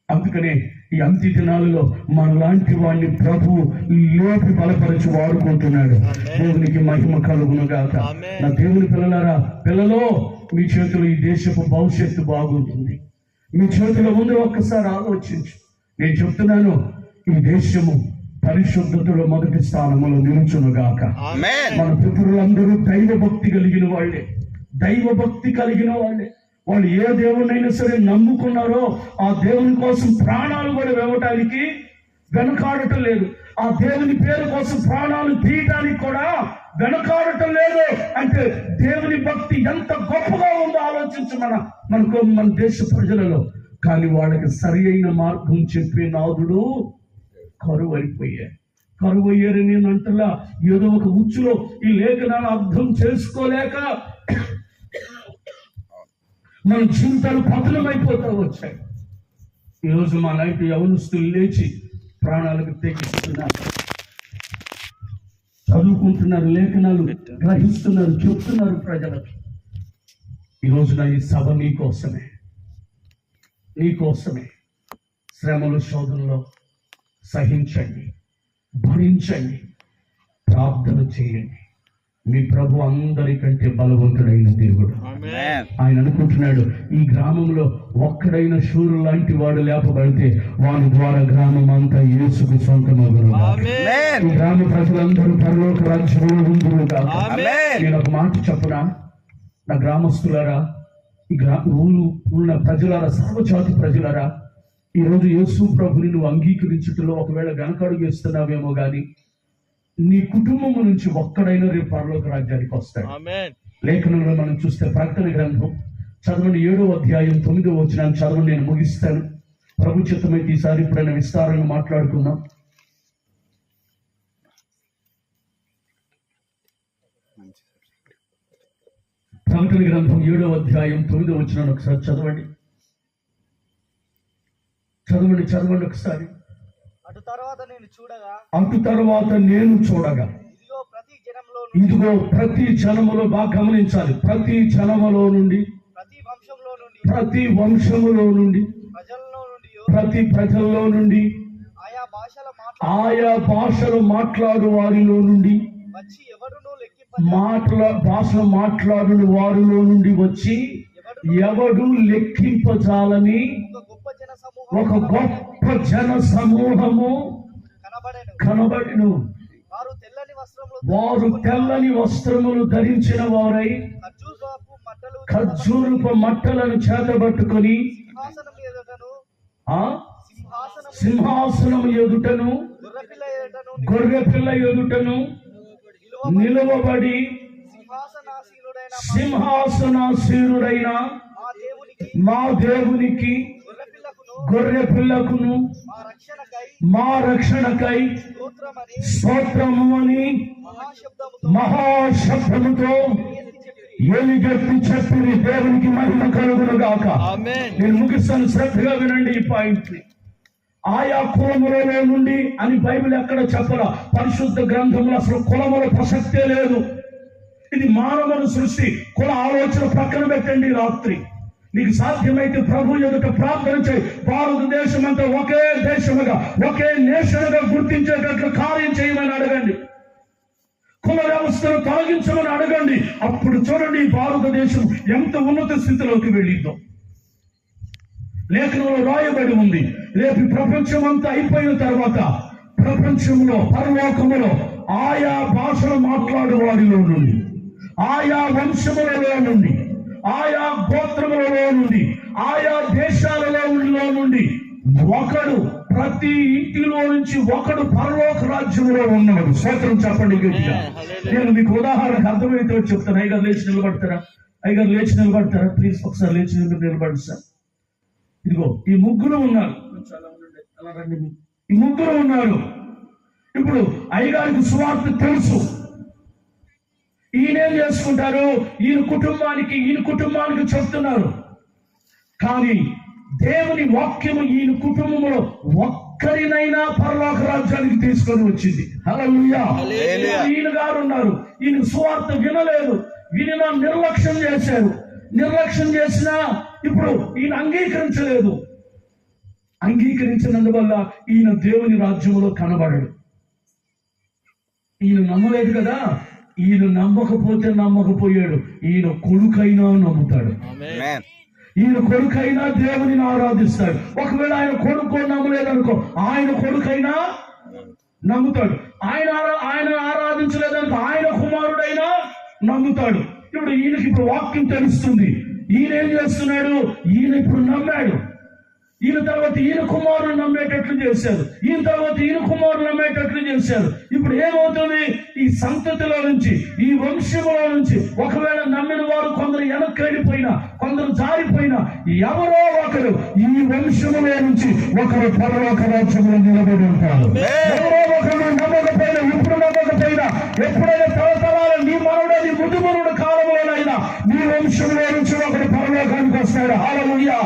అందుకనే ఈ అంత్య దినాలలో మనలాంటి వాడిని ప్రభువు లోపి బలపరిచి వాడుకుంటున్నాడు. దేవునికి మహిమ కలుగును గాక. నా దేవుని పిల్లలో మీ చేతిలో ఈ దేశపు భవిష్యత్తు బాగుంటుంది. మీ చేతిలో ఉంది, ఒక్కసారి ఆలోచించు. నేను చెప్తున్నాను, ఈ దేశము పరిశుద్ధతలో మొదటి స్థానంలో నిలుచును గాక. మన పితరులందరూ దైవభక్తి కలిగిన వాళ్ళే. వాళ్ళు ఏ దేవునైనా సరే నమ్ముకున్నారో ఆ దేవుని కోసం ప్రాణాలు కూడా ఇవ్వటానికి వెనకాడటం లేదు. ఆ దేవుని పేరు కోసం ప్రాణాలు తీయటానికి కూడా వెనకాడటం లేదు. అంటే దేవుని భక్తి ఎంత గొప్పగా ఉందో ఆలోచించు మన దేశ ప్రజలలో. కానీ వాళ్ళకి సరి అయిన మార్గం చెప్పే నాదుడు కరువయ్యారని నేను అంటలా. ఏదో ఒక ఉచ్చులో ఈ లేఖనాలు అర్థం చేసుకోలేక మన జీవితాలు పతనమైపోతూ వచ్చాయి. ఈరోజు మా లాంటి యవనస్తులు లేచి ప్రాణాలకు తెగిస్తున్నారు, చదువుకుంటున్నారు, లేఖనాలు గ్రహిస్తున్నారు, చెప్తున్నారు ప్రజలకు. ఈరోజున ఈ సభ నీకోసమే. శ్రమలు శోధనలో సహించండి, భరించండి, ప్రార్థన చేయండి. మీ ప్రభు అందరికంటే బలవంతుడైన దేవుడు. ఆయన అనుకుంటున్నాడు, ఈ గ్రామంలో ఒక్కడైన శూరు లాంటి వాడు లేపబడితే వాని ద్వారా గ్రామం అంతా యేసుకు సొంతమగును. ఈ గ్రామ ప్రజలందరూ పరలోక రాజ్యంలో ఉండుగా. నేను ఒక మాట చెప్పునా, నా గ్రామస్తులారా, ఈ ఊరు ఉన్న ప్రజలారా, సర్వజాతి ప్రజలారా, ఈరోజు యేసు ప్రభుని నువ్వు అంగీకరించుటలో ఒకవేళ వెనకడుగు వేస్తున్నావేమో కానీ నీ కుటుంబం నుంచి ఒక్కడైనా రేపు పరలోక రాజ్యానికి వస్తాడు. లేఖనంలో మనం చూస్తే ప్రకటన గ్రంథం చదవండి, 7వ అధ్యాయం 9వ వచనాన్ని చదవండి. నేను ముగిస్తాను. ప్రభు చిత్తమైతే ఈసారి ఇప్పుడైనా విస్తారంగా మాట్లాడుకుందాం. ప్రకటన గ్రంథం 7వ అధ్యాయం 9వ వచనాన్ని ఒకసారి చదవండి ఒకసారి. అటు తర్వాత నేను చూడగా ఇదిగో ప్రతి జనములో బాగా గమనించాలి, ప్రతి జనములో నుండి, ప్రతి వంశములో నుండి, ప్రతి ప్రజల్లో నుండి, ఆయా భాషలు మాట్లాడు వారిలో నుండి, భాషలు మాట్లాడు వారిలో నుండి వచ్చి ఎవడు లెక్కింపజాలని ఒక గొప్ప జన సమూహము కనబడెను. వారు తెల్లని వస్త్రములు ధరించిన వారై ఖర్జూరపు మట్టలను చేతబట్టుకొని సింహాసనం ఎదుటను గొర్రె పిల్ల ఎదుటను నిలువబడి సింహాసనాసీనుడైన మా దేవునికి గొర్రె పిల్లకును మా రక్షణకై స్తోత్రము అని మహాశబ్దముతో ఎలుగెత్తి చెప్పిన దేవునికి మహిమ కలుగును గాక. నేను ముగిస్తాను, శ్రద్ధగా వినండి ఈ పాయింట్. ఆయా కులములలో నుండి అని బైబిల్ ఎక్కడ చెప్పరా. పరిశుద్ధ గ్రంథంలో అసలు కులముల ప్రసక్తే లేదు. ఇది మానవుని సృష్టి. కుల ఆలోచన పక్కన పెట్టండి. రాత్రి నీకు సాధ్యమైతే ప్రభు ఎదుట ప్రార్థన చేయి. భారతదేశం అంతా ఒకే దేశముగా, ఒకే నేషన్గా గుర్తించేటట్లు కార్యం చేయమని అడగండి. కుల వ్యవస్థను తొలగించమని అడగండి. అప్పుడు చూడండి భారతదేశం ఎంత ఉన్నత స్థితిలోకి వెళ్ళిందో. లేఖనంలో రాయబడి ఉంది, రేపు ప్రపంచం అంతా అయిపోయిన తర్వాత ప్రపంచంలో పరలోకములో ఆయా భాషలు మాట్లాడే వారిలో నుండి, ఆయా వంశములలో నుండి, ఆయా గోత్రములలో నుండి, ఆయా దేశాలలో నుండి ఒకడు, ప్రతి ఇంటిలో నుంచి ఒకడు పరలోక రాజ్యంలో ఉన్నాడు. స్తోత్రం చెప్పండి గట్టిగా. నేను మీకు ఉదాహరణకు అర్థమైతే చెప్తాను. అయ్యగారు లేచి నిలబడతారా? అయ్యగారు లేచి నిలబడతారా? ప్లీజ్ ఒకసారి లేచి నిలబడి సార్. ఇదిగో ఈ ముగ్గురు ఉన్నారు. ఈ ముగ్గురు ఉన్నారు. ఇప్పుడు అయ్యగారికి సువార్త తెలుసు. ఈయనేం చేసుకుంటారు? ఈయన కుటుంబానికి చెప్తున్నారు. కానీ దేవుని వాక్యము ఈయన కుటుంబంలో ఒక్కరినైనా పరలోక రాజ్యానికి తీసుకొని వచ్చింది. హల్లెలూయా. ఈయన గారు ఉన్నారు, ఈయన సువార్త వినలేదు, వినిన నిర్లక్ష్యం చేశారు. నిర్లక్ష్యం చేసినా ఇప్పుడు ఈయన అంగీకరించలేదు. అంగీకరించినందువల్ల ఈయన దేవుని రాజ్యంలో కనబడడు. ఈయన నమ్మలేదు కదా. ఈయన నమ్మకపోయాడు. ఈయన కొడుకైనా నమ్ముతాడు. ఈయన కొడుకైనా దేవుని ఆరాధిస్తాడు. ఒకవేళ ఆయన కొడుకు నమ్మలేదనుకో, ఆయన కొడుకైనా నమ్ముతాడు. ఆయన ఆరాధించలేదనుకో, ఆయన కుమారుడైనా నమ్ముతాడు. ఇప్పుడు ఈయనకి ఇప్పుడు వాక్యం తెలుస్తుంది. ఈయన ఏం చేస్తున్నాడు? ఈయన ఇప్పుడు నమ్మాడు. ఈయన తర్వాత ఈయన కుమారులు నమ్మేటట్లు చేశారు. ఈయన తర్వాత ఈయన కుమారులు నమ్మేటట్లు చేశారు. ఇప్పుడు ఏమవుతుంది? ఈ సంతతిలో నుంచి, ఈ వంశంలో నుంచి ఒకవేళ నమ్మిన వారు కొందరు వెనక్కి వెళ్ళిపోయినా, కొందరు జారిపోయినా, ఎవరో ఒకరు ఈ వంశంలో నుంచి ఒకరు పరలోక రాజ్యంలో నిలబడి ఉంటారు. ఎవరో ఒకరు నమ్మకపోయినా, ఇప్పుడు నమ్మకపోయినా, ఎప్పుడైనా తరతరాల నీ మనవుడు, నీ ముదుమనుడు కాలంలోనైనా నీ వంశంలో నుంచి ఒకరు పరలోకానికి వస్తాడు. హల్లెలూయా.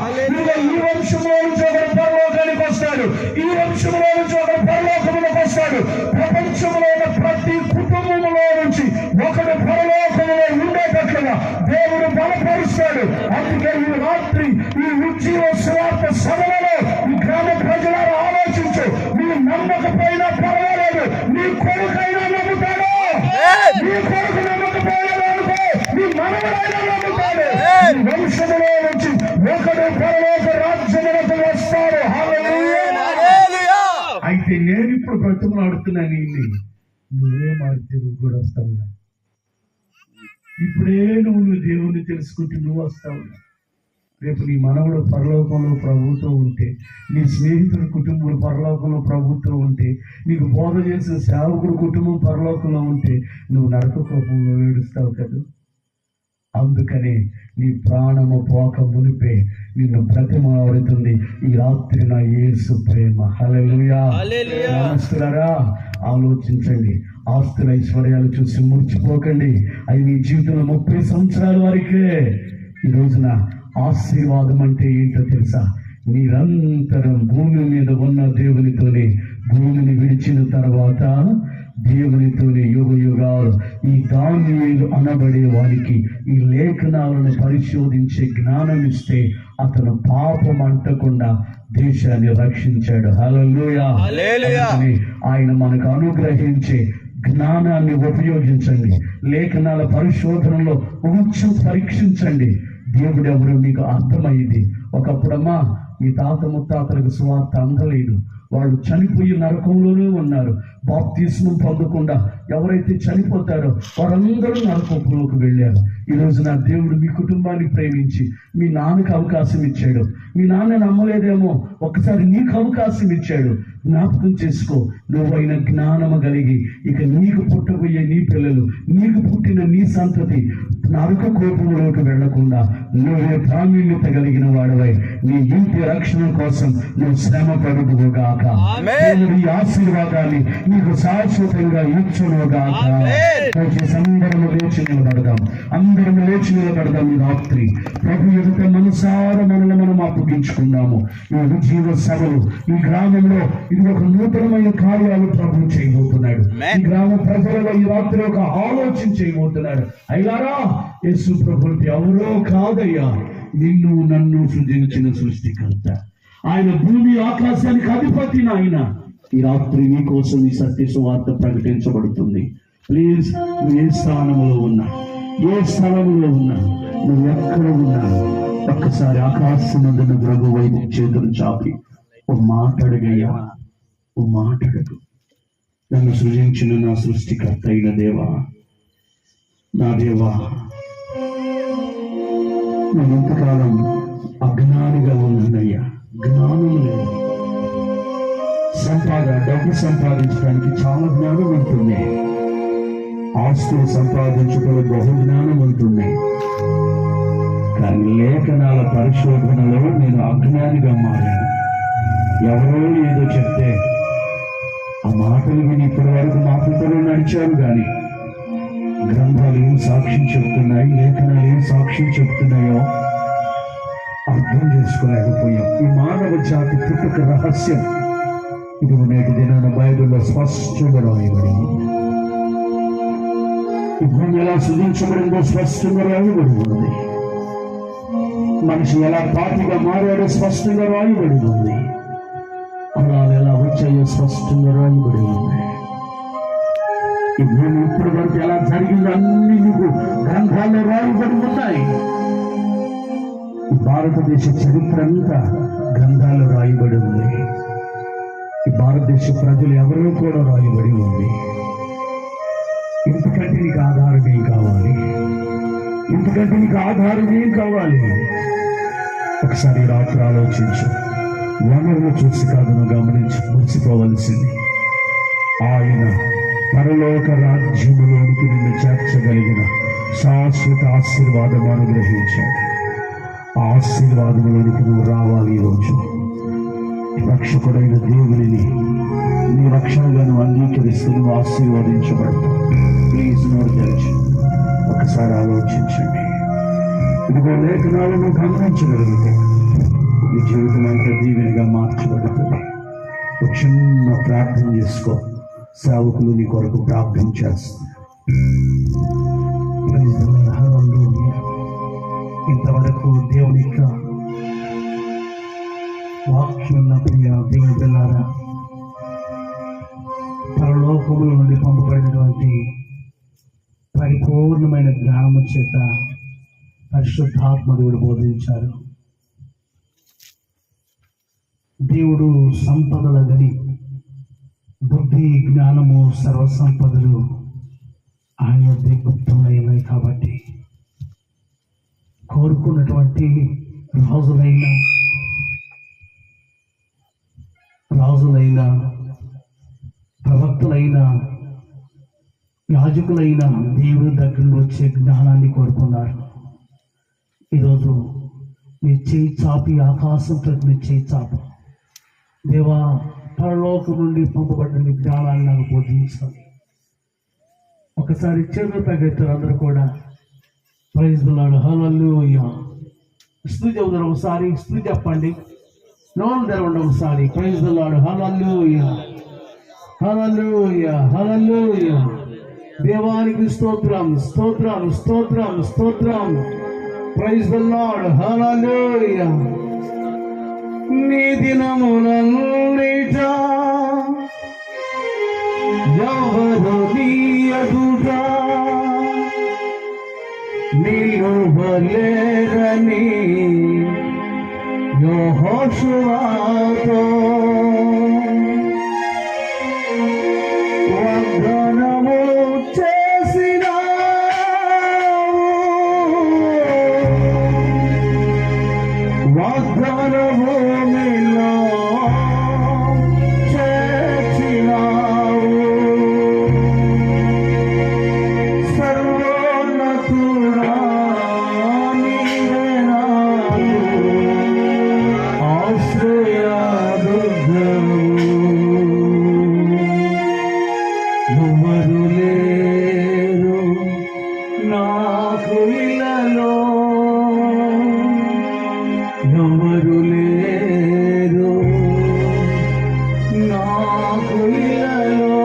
ఈ వంశంలో నుంచి ఒకరు పరలోకానికి వస్తాడు. ఈ వంశంలో నుంచి ఒకరు పరలోకములకు వస్తాడు. ప్రపంచంలో ఉన్న ప్రతి కుటుంబంలో నుంచి ఒకరు పరలోకంలో ఉండేటట్లుగా దేవుడు బలపరుస్తాడు. అందుకే ఈ రాత్రి ఈ ఉజ్జీవ సువార్త సభలలో ఈ గ్రామ ప్రజలను ఆలోచించు. మీరు నమ్మకపోయినా పర్వాలేదు, నీ కొడుకైనా నమ్ముతాడు. నీ కొడుకు నమ్మకపోయినా అనుకో, నీ మనవడైనా నమ్ముతాడు. ఈ వంశంలో నుంచి ఒకడు పరలోక రాజ్యములకు వస్తాడు. హల్లెలూయా. అయితే నేను ఇప్పుడు బ్రతిమలాడుతున్నాను, నువ్వే మారితే నువ్వు కూడా వస్తావు. ఇప్పుడే నువ్వు దేవుణ్ణి తెలుసుకుంటే నువ్వు వస్తావు. రేపు నీ మనవడు పరలోకంలో ప్రభుత్వం ఉంటే, నీ స్నేహితుడి కుటుంబం పరలోకంలో ప్రభుత్వం ఉంటే, నీకు బోధ చేసిన సేవకుడు కుటుంబం పరలోకంలో ఉంటే నువ్వు నరక కోపంలో ఏడుస్తావు కదా. అందుకని నీ ప్రాణము పోక మునిపే నిన్ను బ్రతిమాడుతుంది ఈ రాత్రి నా యేసు ప్రేమ. హల్లెలూయా. నమస్కారా. ఆలోచించండి. ఆస్తుల ఐశ్వర్యాలు చూసి మురిచిపోకండి. అవి మీ జీవితంలో 30 సంవత్సరాల వరకే. ఈ రోజున ఆశీర్వాదం అంటే ఏంటో తెలుసా? నిరంతరం భూమి మీద ఉన్న దేవునితోనే, భూమిని విడిచిన తర్వాత దేవునితోనే యుగ యుగాలు ఈ దానియేలు అనబడే వారికి ఈ లేఖనాలను పరిశోధించే జ్ఞానం ఇస్తే అతను పాపం అంటకుండా దేశాన్ని రక్షించాడు. హల్లెలూయా. ఆయన మనకు అనుగ్రహించే జ్ఞానాన్ని ఉపయోగించండి. లేఖనాల పరిశోధనలో కొంచెం పరీక్షించండి. దేవుడు ఎవరు మీకు అర్థమైంది. ఒకప్పుడమ్మా మీ తాత ముత్తాతలకు సువార్త అందలేదు. వాళ్ళు చనిపోయి నరకంలోనే ఉన్నారు. బాప్తిస్మం పొందకుండా ఎవరైతే చనిపోతారో వారందరూ నరకంలోకి వెళ్ళారు. ఈ రోజు నా దేవుడు మీ కుటుంబాన్ని ప్రేమించి మీ నాన్నకు అవకాశం ఇచ్చాడు. మీ నాన్న నమ్మలేదేమో, ఒకసారి నీకు అవకాశం ఇచ్చాడు. జ్ఞాపకం చేసుకో. నువ్వైన జ్ఞానము కలిగి ఇక నీకు పుట్టబోయే నీ పిల్లలు, నీకు పుట్టిన నీ సంతతి నరక కోపంలోకి వెళ్లకుండా నువ్వే ప్రావీణ్యత కలిగిన వాడవై నీ ఇంటి రక్షణ కోసం నువ్వు శ్రమ పడుదువుగాక. దేవుడి ఆశీర్వాదాన్ని నీకు శాశ్వతంగా ఇచ్చునుగాక. దయచేసి అందరము లేచి నిలబడదాం, అందరము లేచి నిలబడదాం. ఈ రాత్రి ప్రభు ఎదుట మనసారా మనల్ని మనం అప్పగించుకున్నాము. ఈ ఉజ్జీవ సభలు ఈ గ్రామంలో ఇది ఒక నూతనమైన కార్యాలు ప్రభు చేయబోతున్నాడు. ఈ గ్రామ ప్రజలలో ఈ రాత్రి ఒక ఆలోచన చేయబోతున్నాడు. అయ్యారా, యేసు ప్రభు ఎవరో కాదయ్యా, నిన్ను నన్ను సృజించిన సృష్టికర్త, ఆయన భూమి ఆకాశానికి అధిపతి. ఆయన ఈ రాత్రి నీ కోసం ఈ సత్య సువార్త ప్రకటించబడుతుంది. ప్లీజ్, నువ్వు ఏ స్థానంలో ఉన్నా, ఏ స్థలంలో ఉన్నా, నువ్వు ఎక్కడ ఉన్నా, ఒక్కసారి ఆకాశమందున ప్రభు వైపు చేతులు చాపి ఓ మాట అడుగయ్యా, ఓ మాట అడుగు. నన్ను సృజించిన నా సృష్టికర్త అయిన దేవా, నా దేవా, నేను ఎంతకాలం అజ్ఞానిగా ఉన్నానయ్యా. జ్ఞానం లేదు. డబ్బు సంపాదించడానికి చాలా జ్ఞానం ఉంటుంది, ఆస్తులు సంపాదించుకునే బహు జ్ఞానం ఉంటుంది. కానీ లేఖనాల పరిశోధనలో నేను అజ్ఞానిగా మారాను. ఎవరో ఏదో చెప్తే ఆ మాటలు విని ఇప్పటి వరకు మా పిల్లలు నడిచారు. కానీ గ్రంథాలు ఏం సాక్ష్యం చెప్తున్నాయి, లేఖనాలు ఏం సాక్ష్యం చెప్తున్నాయో అర్థం చేసుకోలేకపోయాం. ఈ మానవ జాతి పుట్టుక రహస్యం ఇది నేటి దినాన బైబిల్లో స్పష్టంగా రాయబడింది. ఈ భూమి ఎలా సృజించబడిందో స్పష్టంగా రాయబడి ఉంది. మనిషి ఎలా పాటిగా మారాడో స్పష్టంగా రాయబడి ఉంది. కులాలు ఎలా వచ్చాయో స్పష్టంగా రాయబడి ఉంది. ఈ భూమి ఇప్పటి వరకు ఎలా జరిగిందో అన్ని నీకు గ్రంథాల్లో రాయబడి ఉన్నాయి. ఈ భారతదేశ చరిత్ర అంతా గ్రంథాల్లో రాయబడి ఉంది. ఈ భారతదేశ ప్రజలు ఎవరో కూడా రాయబడి ఉంది. ఇంతకంటే నీకు ఆధారం ఏం కావాలి? ఇంతకంటే నీకు ఆధారం ఏం కావాలి? ఒకసారి రాత్రి ఆలోచించు. వనరులు చూసి కాదు నువ్వు గమనించి మురిసిపోవలసింది. ఆయన పరలోక రాజ్యములోనికి నిన్ను చేర్చగలిగిన శాశ్వత ఆశీర్వాదం అనుగ్రహించాడు. ఆ ఆశీర్వాదంలోనికి నువ్వు రావాలి. ఈరోజు రక్షకుడైన దేవునిని నీ రక్షణగా నువ్వు అంగీకరిస్తూ నువ్వు ఆశీర్వదించబడతావు. ప్లీజ్ నోరు తెరిచి ఒకసారి ఆలోచించండి. ఇదిగో లేఖనాలను గమనించగలిగితే నీ జీవితం అంతా దీవెనగా మార్చబడుతుంది. ఒక చిన్న ప్రార్థన చేసుకో. సేవకులు నీ కొరకు ప్రార్థన చేస్తారు. ఇంతవరకు దేవుని యొక్క వాక్యం ప్రియ దేవుని పిల్లారా, పరలోకముల నుండి పంపబడినటువంటి పరిపూర్ణమైన జ్ఞానము చేత పరిశుద్ధాత్మ దేవుడు బోధించారు. దేవుడు సంపదల గని, బుద్ధి జ్ఞానము సర్వసంపదలు ఆయన గుప్తమైనవి. కాబట్టి కోరుకున్నటువంటి రాజులైన ప్రవక్తలైన యాజకులైన దేవుడి దగ్గర వచ్చే జ్ఞానాన్ని కోరుకున్నారు. ఈరోజు మీ చేయి చాపి ఆకాశంతో మీ చేయి చాప, దేవా పరలోకం నుండి పంపబడిన జ్ఞానాన్ని నాకు బోధించాలి. ఒకసారి చేతులు పైకెత్తారు అందరూ కూడా. ప్రైజ్ ది లార్డ్, హల్లెలూయా. స్తుతి చెబుతారు ఒకసారి, స్తుతి చెప్పండి. నోరు తెరవండి ఒకసారి. ప్రైజ్ ది లార్డ్, హల్లెలూయా, హల్లెలూయా, హల్లెలూయా. దేవానికి స్తోత్రం, స్తోత్రం, స్తోత్రం, స్తోత్రం. ప్రైజ్ ది లార్డ్, హల్లెలూయా. నీ దినములన్నిట ఎవరు నీ ఎదుట నిలువలేరని యెహోషువతో వాగ్దానము చేసినావు, వాగ్దాన భూమిలో చేర్చినావు. సర్వోన్నతుడా నీవే నాకు ఎవరు లేరు నాకు ఇలలో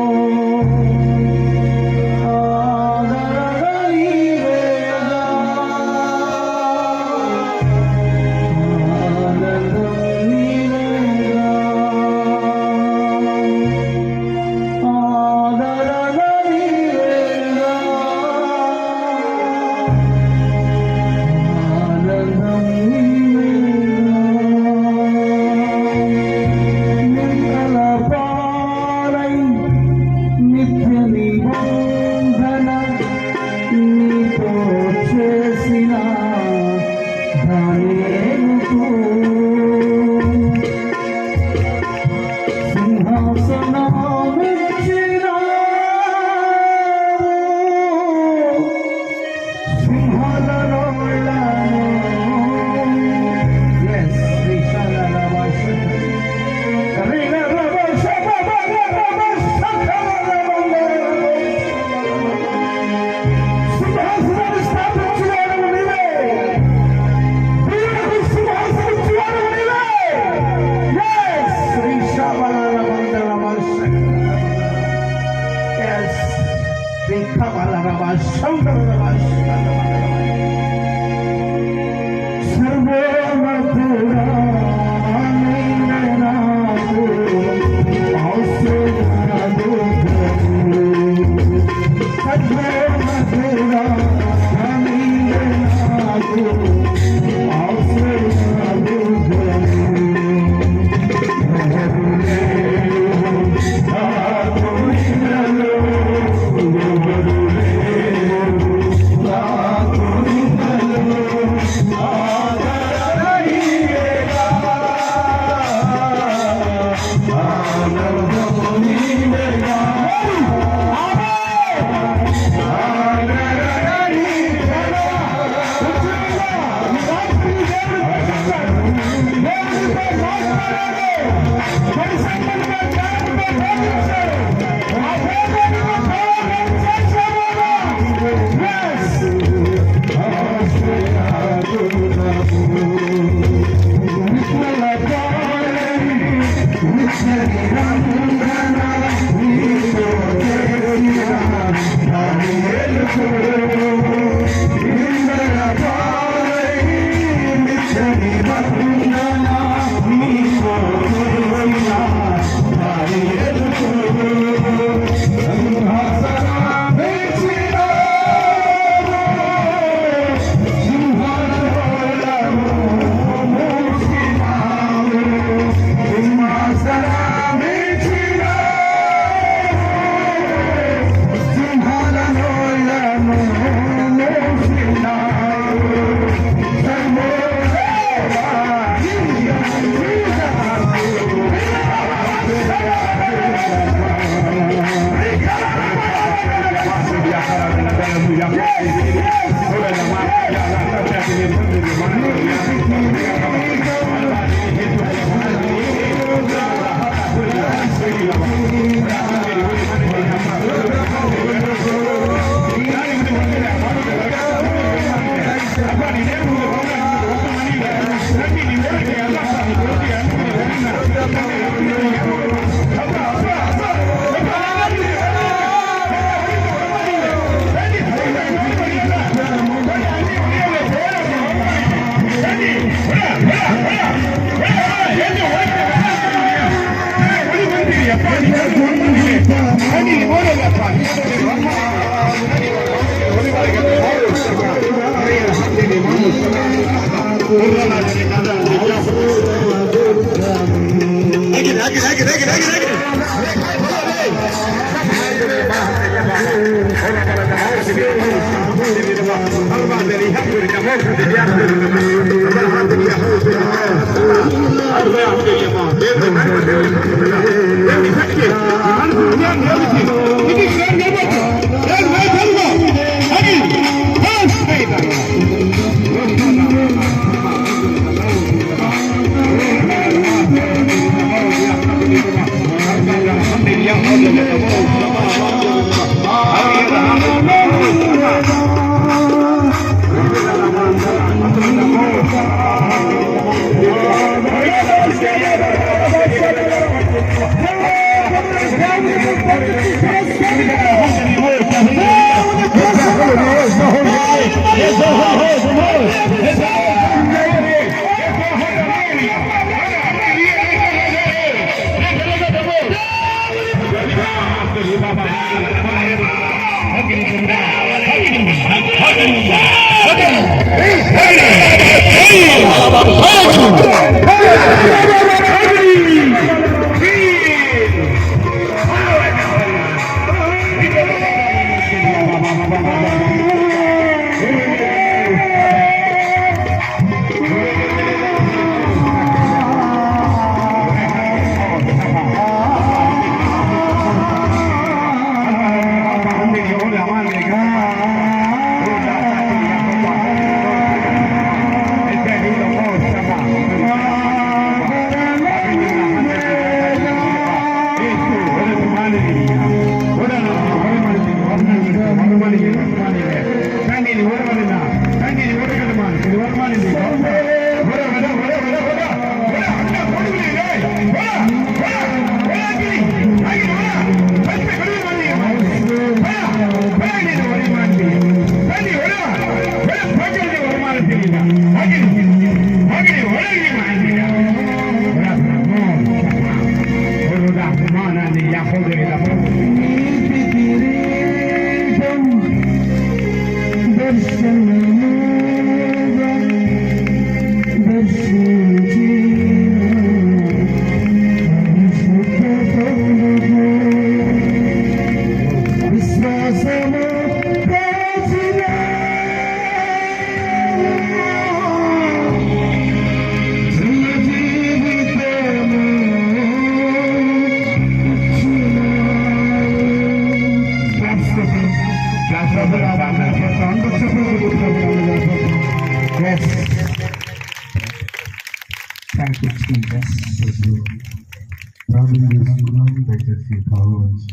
ప్రార్థన చేసుకున్నాం. దయచేసి కావచ్చు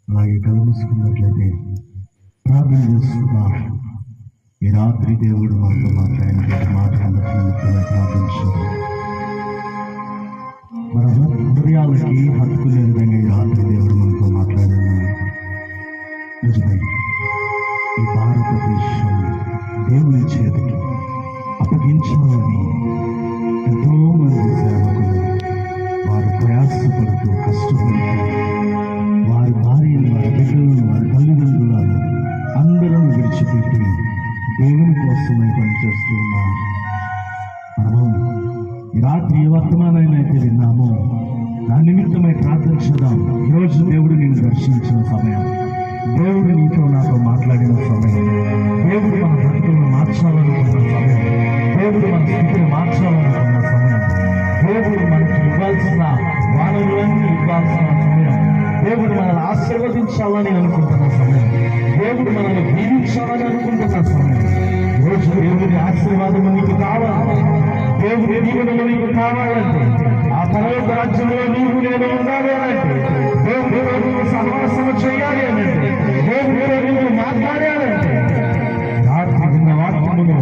అలాగే కలుసుకున్నట్లయితే ప్రార్థన చేసుకున్నాం. ఈ రాత్రి దేవుడు మనతో మాట్లాడిన ప్రార్థించారు. మన హృదయాలకి హత్తుకునే విధంగా ఈ రాత్రి దేవుడు మనతో మాట్లాడినాడు. నిజమే, ఈ భారతదేశం దేవుని చేతికి అప్పగించాలని ఎంతో మంది సేవకులు వారు ప్రయాసపడుతూ కష్టపడుతూ వారి భార్యను, వారి బిడ్డలను, వారి తల్లిదండ్రులను అందరూ విడిచిపెట్టి దేవుని కోసమై పనిచేస్తూ ఉన్నారు. మనము ఈ రాత్రి ఏ వర్తమానాన్ని అయితే విన్నామో దాని నిమిత్తమై ప్రార్థించుదాం. ఈరోజు దేవుడు నేను దర్శించిన సమయం, దేవుడు నీతో నాతో మాట్లాడిన సమయం, దేవుడు మన బ్రతుకులను మార్చాలనుకున్న సమయం, దేవుడు మన స్థితిని మార్చాలనుకున్న సమయం, దేవుడు మనకి ఇవ్వాల్సిన వానరులన్నీ ఇవ్వాల్సిన సమయం, దేవుడు మనల్ని ఆశీర్వదించాలని అనుకుంటున్న సమయం, దేవుడు మనల్ని దీవించాలని అనుకుంటున్న సమయం. రోజు దేవుడి ఆశీర్వాదం నీకు కావాలి, దేవుడి దీవెనలు నీకు కావాలంటే, ఆ పరలోక రాజ్యంలో నీవు నేను ఉండాలి అంటే, దేవుడితో నువ్వు సహవాసం చేయాలి అంటే, దేవుడితో నువ్వు మాట్లాడాలంటే, రాత్రి విన్న వాక్యమును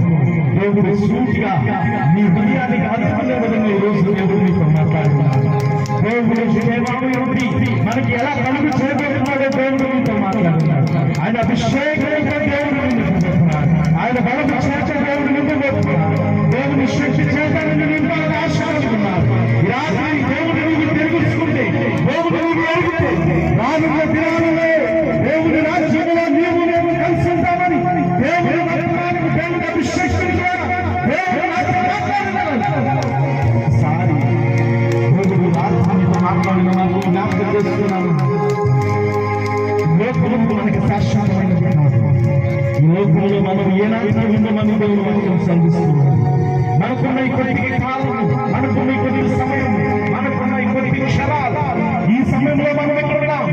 దేవుడు సూటిగా నీ హృదయానికి ఆధారపడే విధంగా ఈ రోజు దేవుడు నీతో మాట్లాడుతున్నాడు. దేవుడు మనకి ఎలా కలుగు చేయబోతున్నాడో దేవుడు నీతో మాట్లాడుతున్నాడు. ఆయన అభిషేకంతో దేవుడు నిండిపోతున్నాడు. ఆయన బలపు చేత దేవుడు నిండిపోతున్నాడు. దేవుని శక్తి చేత నింపాలని ఆశపడుతున్నాడు. ఈ రాత్రి దేవుడు నీకు తెలుసుకుంటే, దేవుడు నీకు ఎరుగుతే రానున్న దినాలలో దేవుడి రాజ్యంలో నీవు నేను కలిసి ఉంటామని దేవుడు వర్తమానం, దేవుడి అభిషేకం ద్వారా దేవుడు నాతో మాట్లాడుతున్నాడు. ఒకసారి దేవుడు రాత్రితో మాట్లాడిన వాళ్ళు జ్ఞాపకం చేస్తున్నాను. లోకములకు మనకి శాశ్వతమైనది కాదు. ఈ లోకంలో మనం ఏనాటితో ఉండమని దేవుడు వాక్యం సంధిస్తున్నాడు. మనకున్న ఈ కొద్ది కాలం, మనకున్న ఈ కొద్ది సమయం, మనకున్న ఈ కొద్ది క్షణాలు, ఈ సమయంలో మనం ఎక్కడ ఉన్నాం?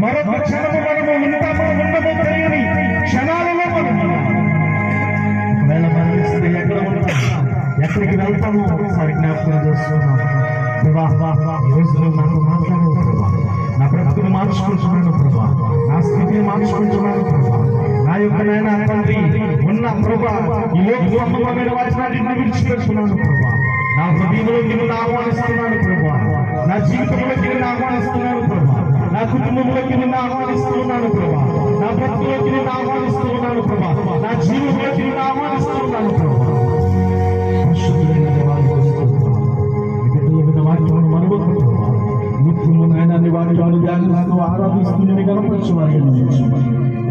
మరొక క్షణము మనము ఉంటామో ఉండమో తెలియని క్షణాలలో మనం ఒకవేళ మరణిస్తే ఎక్కడ ఉంటాం, ఎక్కడికి వెళ్తామో ఒకసారి జ్ఞాపకం చేస్తున్నాం. ఈ రోజులో నాతో మాట్లాడవు ప్రభా, నా బ్రతుకుని మార్చుకుంటున్నాను ప్రభా, నా స్థితిని మార్చుకుంటున్నాను ప్రభా, నా యొక్క నాయన తండ్రి ఉన్న ప్రభా ఈ లోక సంబంధమైన వాటిని విడిచిపెట్టుకున్నాను ప్రభా, నా హృదయంలోకి నిన్ను ఆహ్వానిస్తున్నాను ప్రభా, నా జీవితంలోకి నిన్ను ఆహ్వానిస్తున్నాను ప్రభా, నా కుటుంబంలోకి నిన్ను ఆహ్వానిస్తున్నాను ప్రభా, నా బ్రతుకులోకి నిన్ను ఆహ్వానిస్తున్నాను ప్రభా, నా జీవితంలోకి నిన్ను ఆహ్వానిస్తున్నాను ప్రభా. పరిశుద్ధులైన దేవాలయం వాక్యమును మనవద్దు ప్రభా, నిత్యము నాయన వాక్యాన్ని ధ్యానిస్తూ ఆరాధిస్తూ నిన్ను కనపరచు వారిని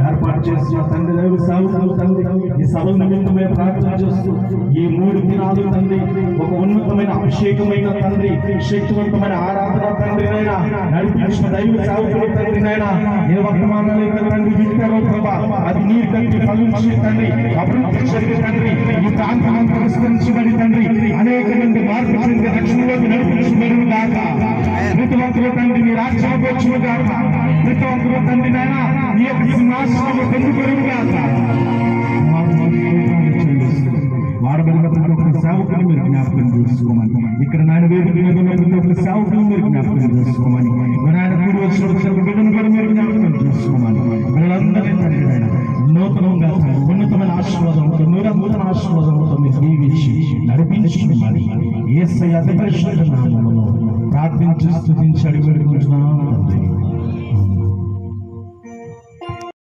ఏర్పాటు చేస్తున్న తండ్రి దైవ సేవకులు తండ్రి ఈ సభ నిమిత్తమే ప్రార్థన చేస్తూ ఈ 3 దినాలు తండ్రి ఒక ఉన్నతమైన అభిషేకమైన తండ్రి శక్తివంతమైన ఆరాధన తండ్రి నైనా నడిపించిన దైవ సేవకులు తండ్రి నైనా ఏ వర్తమానాలు తండ్రి వింటారో ప్రభా అది నీ తండ్రి ఫలించి తండ్రి అభివృద్ధి చెంది తండ్రి ఈ ప్రాంతాన్ని విస్తరించబడి తండ్రి అనేక మంది మార్పు చెంది రక్షణలోకి నడిపించబడి గాక ప్రతి ఒక్కరు తండ్రి నీ రాజ్యానికి వచ్చును గాక ప్రతి ఒక్కరు తండ్రి నైనా నీ యొక్క సింహాసనము పొందుకొను గాక వాడబడిన ప్రతి ఒక్క సేవకుని మీరు జ్ఞాపకం చేసుకోమని ఇక్కడ నాయన వేదిక మీద ఉన్న ప్రతి ఒక్క సేవకుని మీరు జ్ఞాపకం చేసుకోమని నాయన కూడి వచ్చిన బిడ్డను కూడా మీరు జ్ఞాపకం చేసుకోమని వీళ్ళందరినీ తండ్రి నాయన నూతనంగా ఉన్నతమైన ఆశీర్వాదంతో నూతన ఆశీర్వాదంతో మీరు దీవించి నడిపించుకోమని యేసయ్య అతి పరిశుద్ధ నామములో ప్రార్థించి స్తుతించి అడిగి పెట్టుకుంటున్నాం తండ్రి.